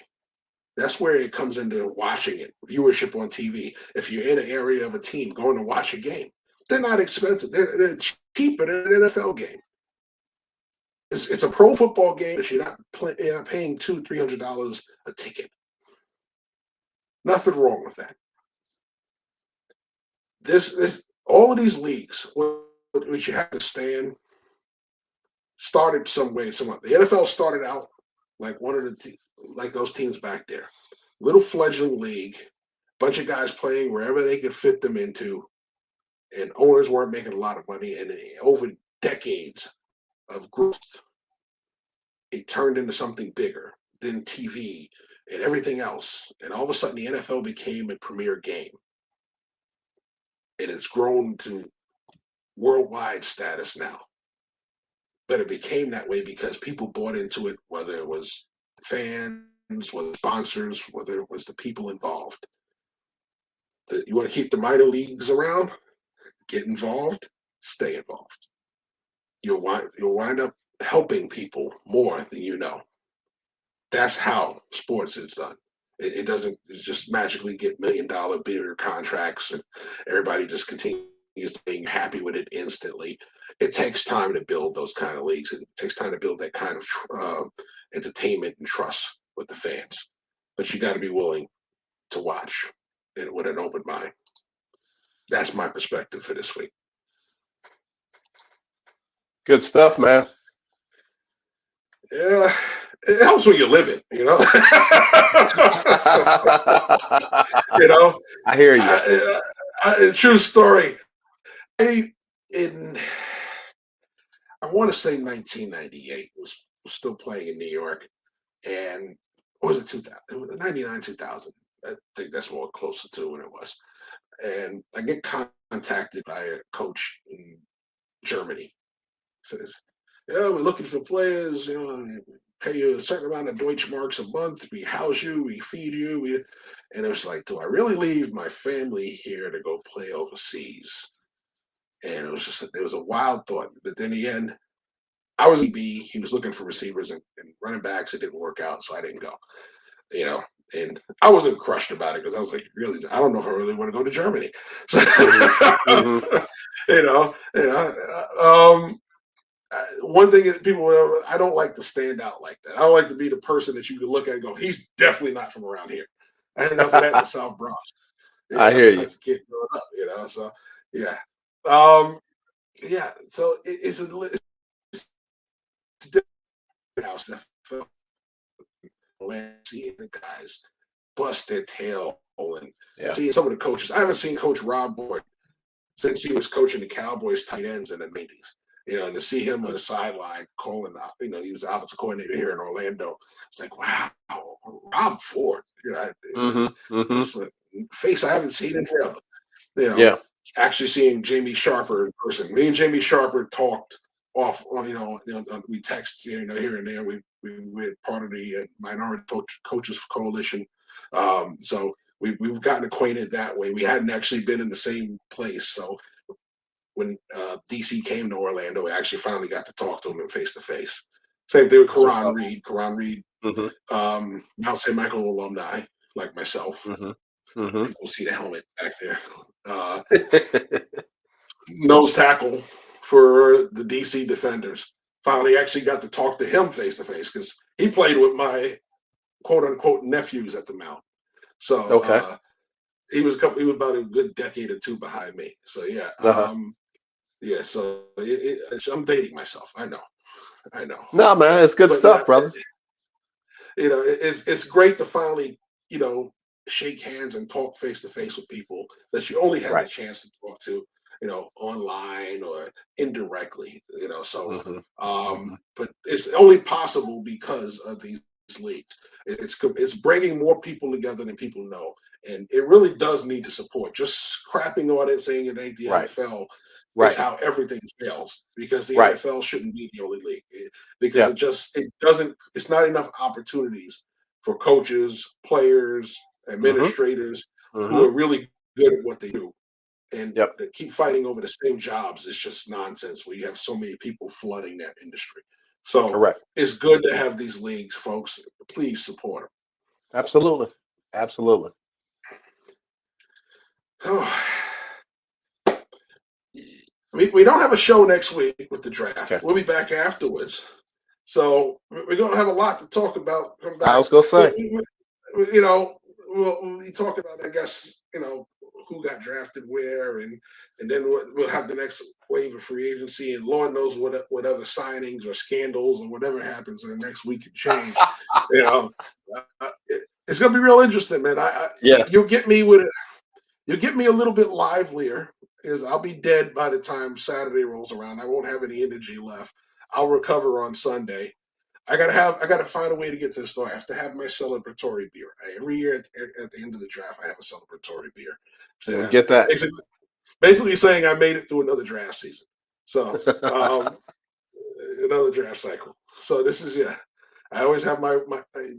That's where it comes into watching it, viewership on TV. If you're in an area of a team going to watch a game, they're not expensive. They're cheaper than an NFL game. It's a pro football game, but you're not paying $200-$300 a ticket. Nothing wrong with that. All of these leagues, which you have to stand, started some way, somehow. The NFL started out like one of like those teams back there, little fledgling league, bunch of guys playing wherever they could fit them into, and owners weren't making a lot of money. And over decades of growth, it turned into something bigger than TV and everything else. And all of a sudden, the NFL became a premier game. And it's grown to worldwide status now. But it became that way because people bought into it, whether it was fans, whether sponsors, whether it was the people involved. You want to keep the minor leagues around? Get involved, stay involved. You'll wind up helping people more than you know. That's how sports is done. It doesn't just magically get $1 million bigger contracts and everybody just continues being happy with it instantly. It takes time to build those kind of leagues. It takes time to build that kind of entertainment and trust with the fans. But you got to be willing to watch it with an open mind. That's my perspective for this week. Good stuff, man. Yeah, it helps when you live it, you know. You know, I hear you. True story. I want to say 1998 was still playing in New York, and or was it 2000? It was 99, 2000. I think that's more closer to when it was. And I get contacted by a coach in Germany. Says, "Yeah, we're looking for players. You know, pay you a certain amount of Deutschmarks a month. We house you, we feed you." And it was like, do I really leave my family here to go play overseas? And it was a wild thought. But then in the end, I was EB. He was looking for receivers and running backs. It didn't work out, so I didn't go. You know, and I wasn't crushed about it because I was like, really, I don't know if I really want to go to Germany. So, one thing that people, I don't like to stand out like that. I don't like to be the person that you can look at and go, he's definitely not from around here. I had enough of that in the South Bronx. I hear you. As a kid growing up, you know. So yeah, yeah. So it's different house that felt seeing the guys bust their tail and seeing some of the coaches. I haven't seen Coach Rob Boyd since he was coaching the Cowboys tight ends in the 80s. You know, and to see him on the sideline calling, you know, he was the offensive coordinator here in Orlando. It's like, wow, Rob Ford. You know, it's a face I haven't seen in forever. You know, actually seeing Jamie Sharper in person. Me and Jamie Sharper talked off on, you know, we text, you know, here and there. We're part of the Minority Coaches Coalition. So we've gotten acquainted that way. We hadn't actually been in the same place. So when DC came to Orlando, we actually finally got to talk to him face to face. Same thing with Karan Reed. Karan Reed, Mount St. Michael alumni, like myself. People see the helmet back there. Nose tackle for the DC Defenders. Finally actually got to talk to him face to face because he played with my quote unquote nephews at the Mount. So he was about a good decade or two behind me. So yeah. Yeah, so I'm dating myself. I know. No, man, it's good But stuff, brother. it's great to finally, shake hands and talk face to face with people that you only had the Right. chance to talk to, online or indirectly, So, Hmm. Hmm. but it's only possible because of these leagues. It's bringing more people together than people know, and it really does need the support. Just crapping on it, saying it ain't the Right. NFL is Right. how everything fails, because the Right. NFL shouldn't be the only league. Because Yeah. it doesn't, it's not enough opportunities for coaches, players, Hmm. administrators who Hmm. are really good at what they do, and Yep. to keep fighting over the same jobs is just nonsense when you have so many people flooding that industry. So Correct. it's good to have these leagues, folks. Please support Absolutely. Absolutely. them. We don't have a show next week with the draft. Okay. We'll be back afterwards. So we're going to have a lot to talk about. Come I back. was gonna say. We'll be talking about, I guess, who got drafted where, and then we'll have the next wave of free agency, and Lord knows what other signings or scandals or whatever happens in the next week could change. It's going to be real interesting, man. Yeah. You'll get me with it. You'll get me a little bit livelier, because I'll be dead by the time Saturday rolls around. I won't have any energy left. I'll recover on Sunday. I gotta find a way to get to the store. I have to have my celebratory beer. Every year at the end of the draft, I have a celebratory beer. So We get that. basically saying I made it through another draft season. So another draft cycle. So this is, yeah. I always have I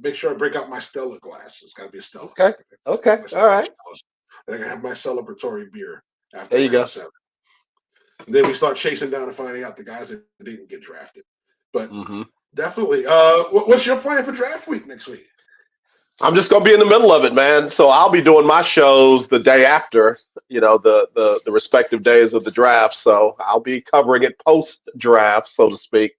make sure I break out my Stella glass. It's got to be a Stella. Okay. Okay. My All Stella right. Stella. And I can have my celebratory beer after There you go. round 7. And then we start chasing down and finding out the guys that didn't get drafted. But Hmm. definitely, what's your plan for draft week next week? I'm just gonna be in the middle of it, man. So I'll be doing my shows the day after, the respective days of the draft. So I'll be covering it post draft, so to speak.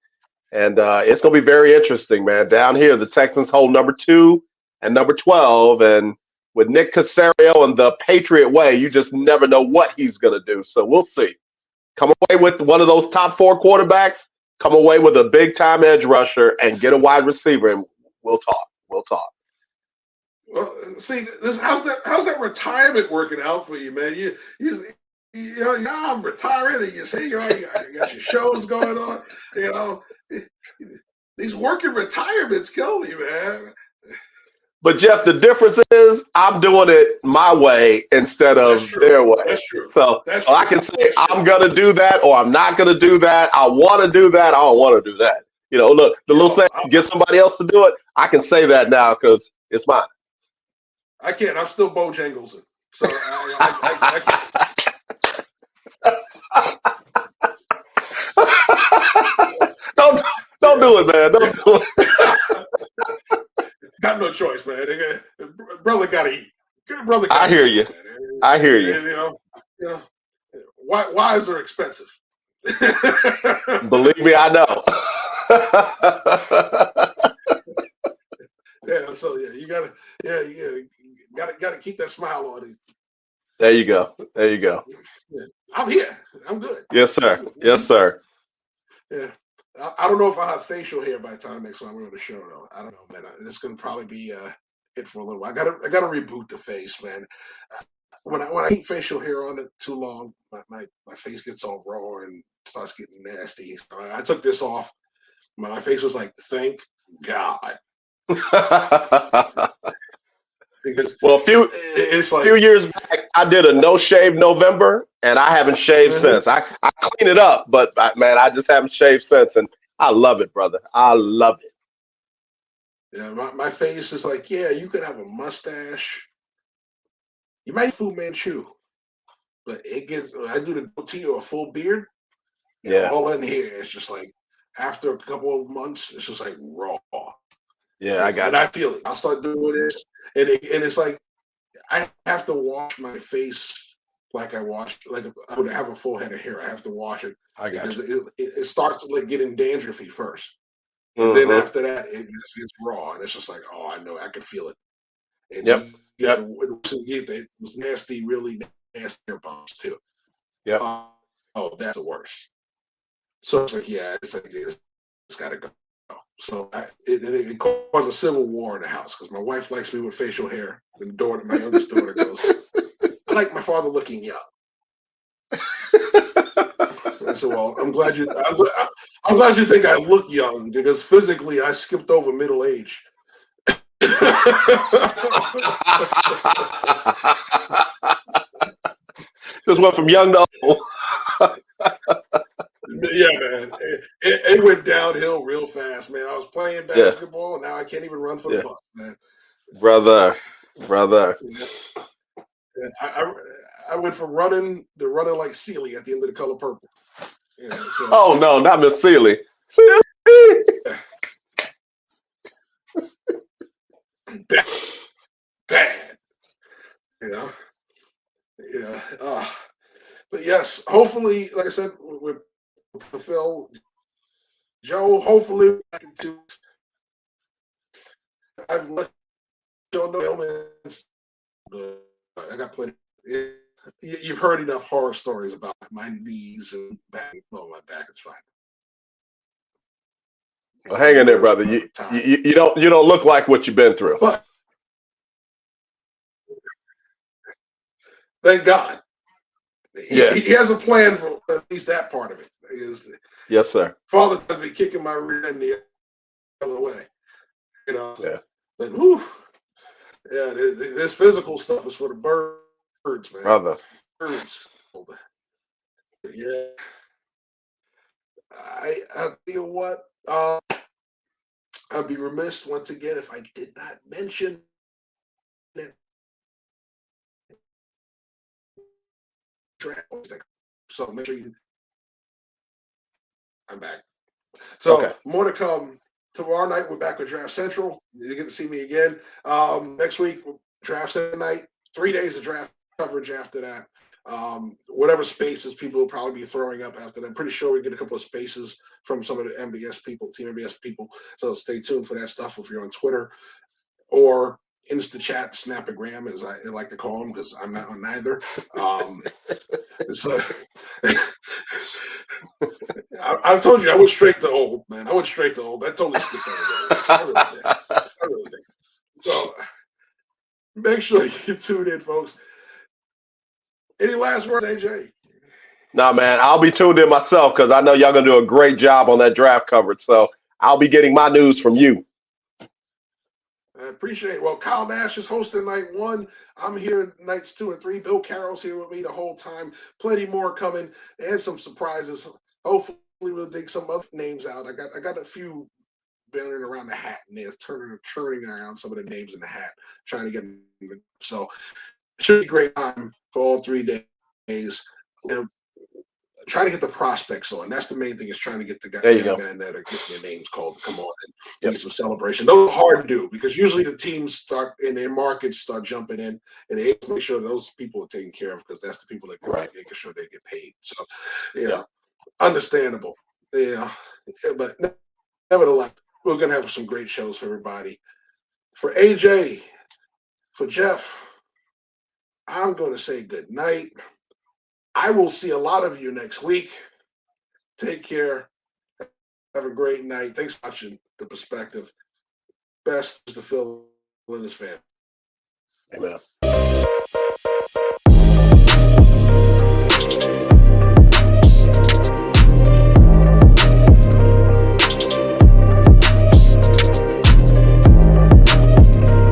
And it's gonna be very interesting, man. Down here, the Texans hold number 2 and number 12, and with Nick Caserio and the Patriot way, you just never know what he's gonna do. So we'll see. Come away with one of those top 4 quarterbacks. Come away with a big time edge rusher and get a wide receiver, and we'll talk. We'll talk. Well, see, how's that retirement working out for you, man? I'm retiring, and you say you got your shows going on. These working retirements kill me, man. But Jeff, the difference is I'm doing it my way instead That's of true. their way. That's true. So That's I true. can say That's true. I'm gonna do that, or I'm not gonna do that. I want to do that. I don't want to do that. Look, the little saying, get somebody else to do it. I can say that now because it's mine. I can't. I'm still Bojangles. So I don't do it, man. Don't do it. got no choice, man. Brother got to eat. Brother. I hear you. Man. I hear you. Wives are expensive. Believe me, I know. Yeah. So yeah, you gotta keep that smile on it. There you go. There you go. Yeah. I'm here. I'm good. Yes, sir. Yes, sir. Yeah. I don't know if I'll have facial hair by the time next time we're on the show, though. I don't know, man. It's gonna probably be it for a little while. I gotta reboot the face, man. When I keep facial hair on it too long, my face gets all raw and starts getting nasty. So I took this off. My face was like, thank God. Because well, it's like a few years back, I did a no shave November, and I haven't shaved since. I clean it up, but man, I just haven't shaved since, and I love it, brother. I love it. Yeah, my face is like, yeah, you could have a mustache. You might Fu Manchu, but I do the goatee or a full beard. Yeah. All in here, it's just like after a couple of months, it's just like raw. Yeah, I got it. And I feel it. I'll start doing this, and it's like I have to wash my face like I would have a full head of hair. I have to wash it because it starts like getting dandruffy first, and then after that, it just gets raw, and it's just like, oh, I know, I can feel it. And you get those nasty, really nasty hair bumps too. Yeah. oh, that's the worst. So it's like, yeah, it's got to go. So it caused a civil war in the house because my wife likes me with facial hair. And my youngest daughter goes, I like my father looking young. I said, well, I'm glad you think I look young because physically I skipped over middle age. Just went from young to old. Yeah, man. It went downhill real fast, man. I was playing basketball, and now I can't even run for the bus, man. Brother. Yeah. I went from running to running like Sealy at the end of The Color Purple. You know, so, oh, no, not Miss Sealy. Bad. You know? But yes, hopefully, like I said, with Phil, Joe, hopefully I've let Joe know ailments. I got plenty. You've heard enough horror stories about my knees and back. Well, my back is fine. Well, hang in there, brother. You don't look like what you've been through. But thank God. He has a plan for at least that part of it. Yes, sir. Father doesn't be kicking my rear end the other way. You know. Yeah. But whew, yeah, this physical stuff is for the birds, man. Brother. Birds. Yeah. I you know what? I'd be remiss once again if I did not mention it. So make sure I'm back. So more to come. Tomorrow night we're back with Draft Central. You get to see me again. Next week, Draft night. 3 days of draft coverage after that. Whatever spaces people will probably be throwing up after that. I'm pretty sure we get a couple of spaces from some of the MBS people, Team MBS people. So stay tuned for that stuff if you're on Twitter or Insta Chat, Snapagram, as I like to call them, because I'm not on neither. So I told you I went straight to old, man. I went straight to old. I totally skipped that. I really did. So make sure you tune in, folks. Any last words, AJ? Nah, man, I'll be tuned in myself because I know y'all gonna do a great job on that draft coverage. So I'll be getting my news from you. I appreciate it. Well, Kyle Nash is hosting night 1. I'm here nights 2 and 3. Bill Carroll's here with me the whole time. Plenty more coming and some surprises. Hopefully we'll dig some other names out. I got a few banging around the hat, and they're churning around some of the names in the hat, trying to get them. So it should be a great time for all 3 days. Try to get the prospects on. That's the main thing, is trying to get the young men that are getting their names called to come on and get some celebration. Those are hard to do because usually the teams start in their markets start jumping in, and they make sure those people are taken care of because that's the people that can make sure they get paid. So, understandable. Yeah, but nevertheless, we're going to have some great shows for everybody. For AJ, for Jeff, I'm going to say good night. I will see a lot of you next week. Take care. Have a great night. Thanks for watching The Perspective. Best to Phil and his family. Amen.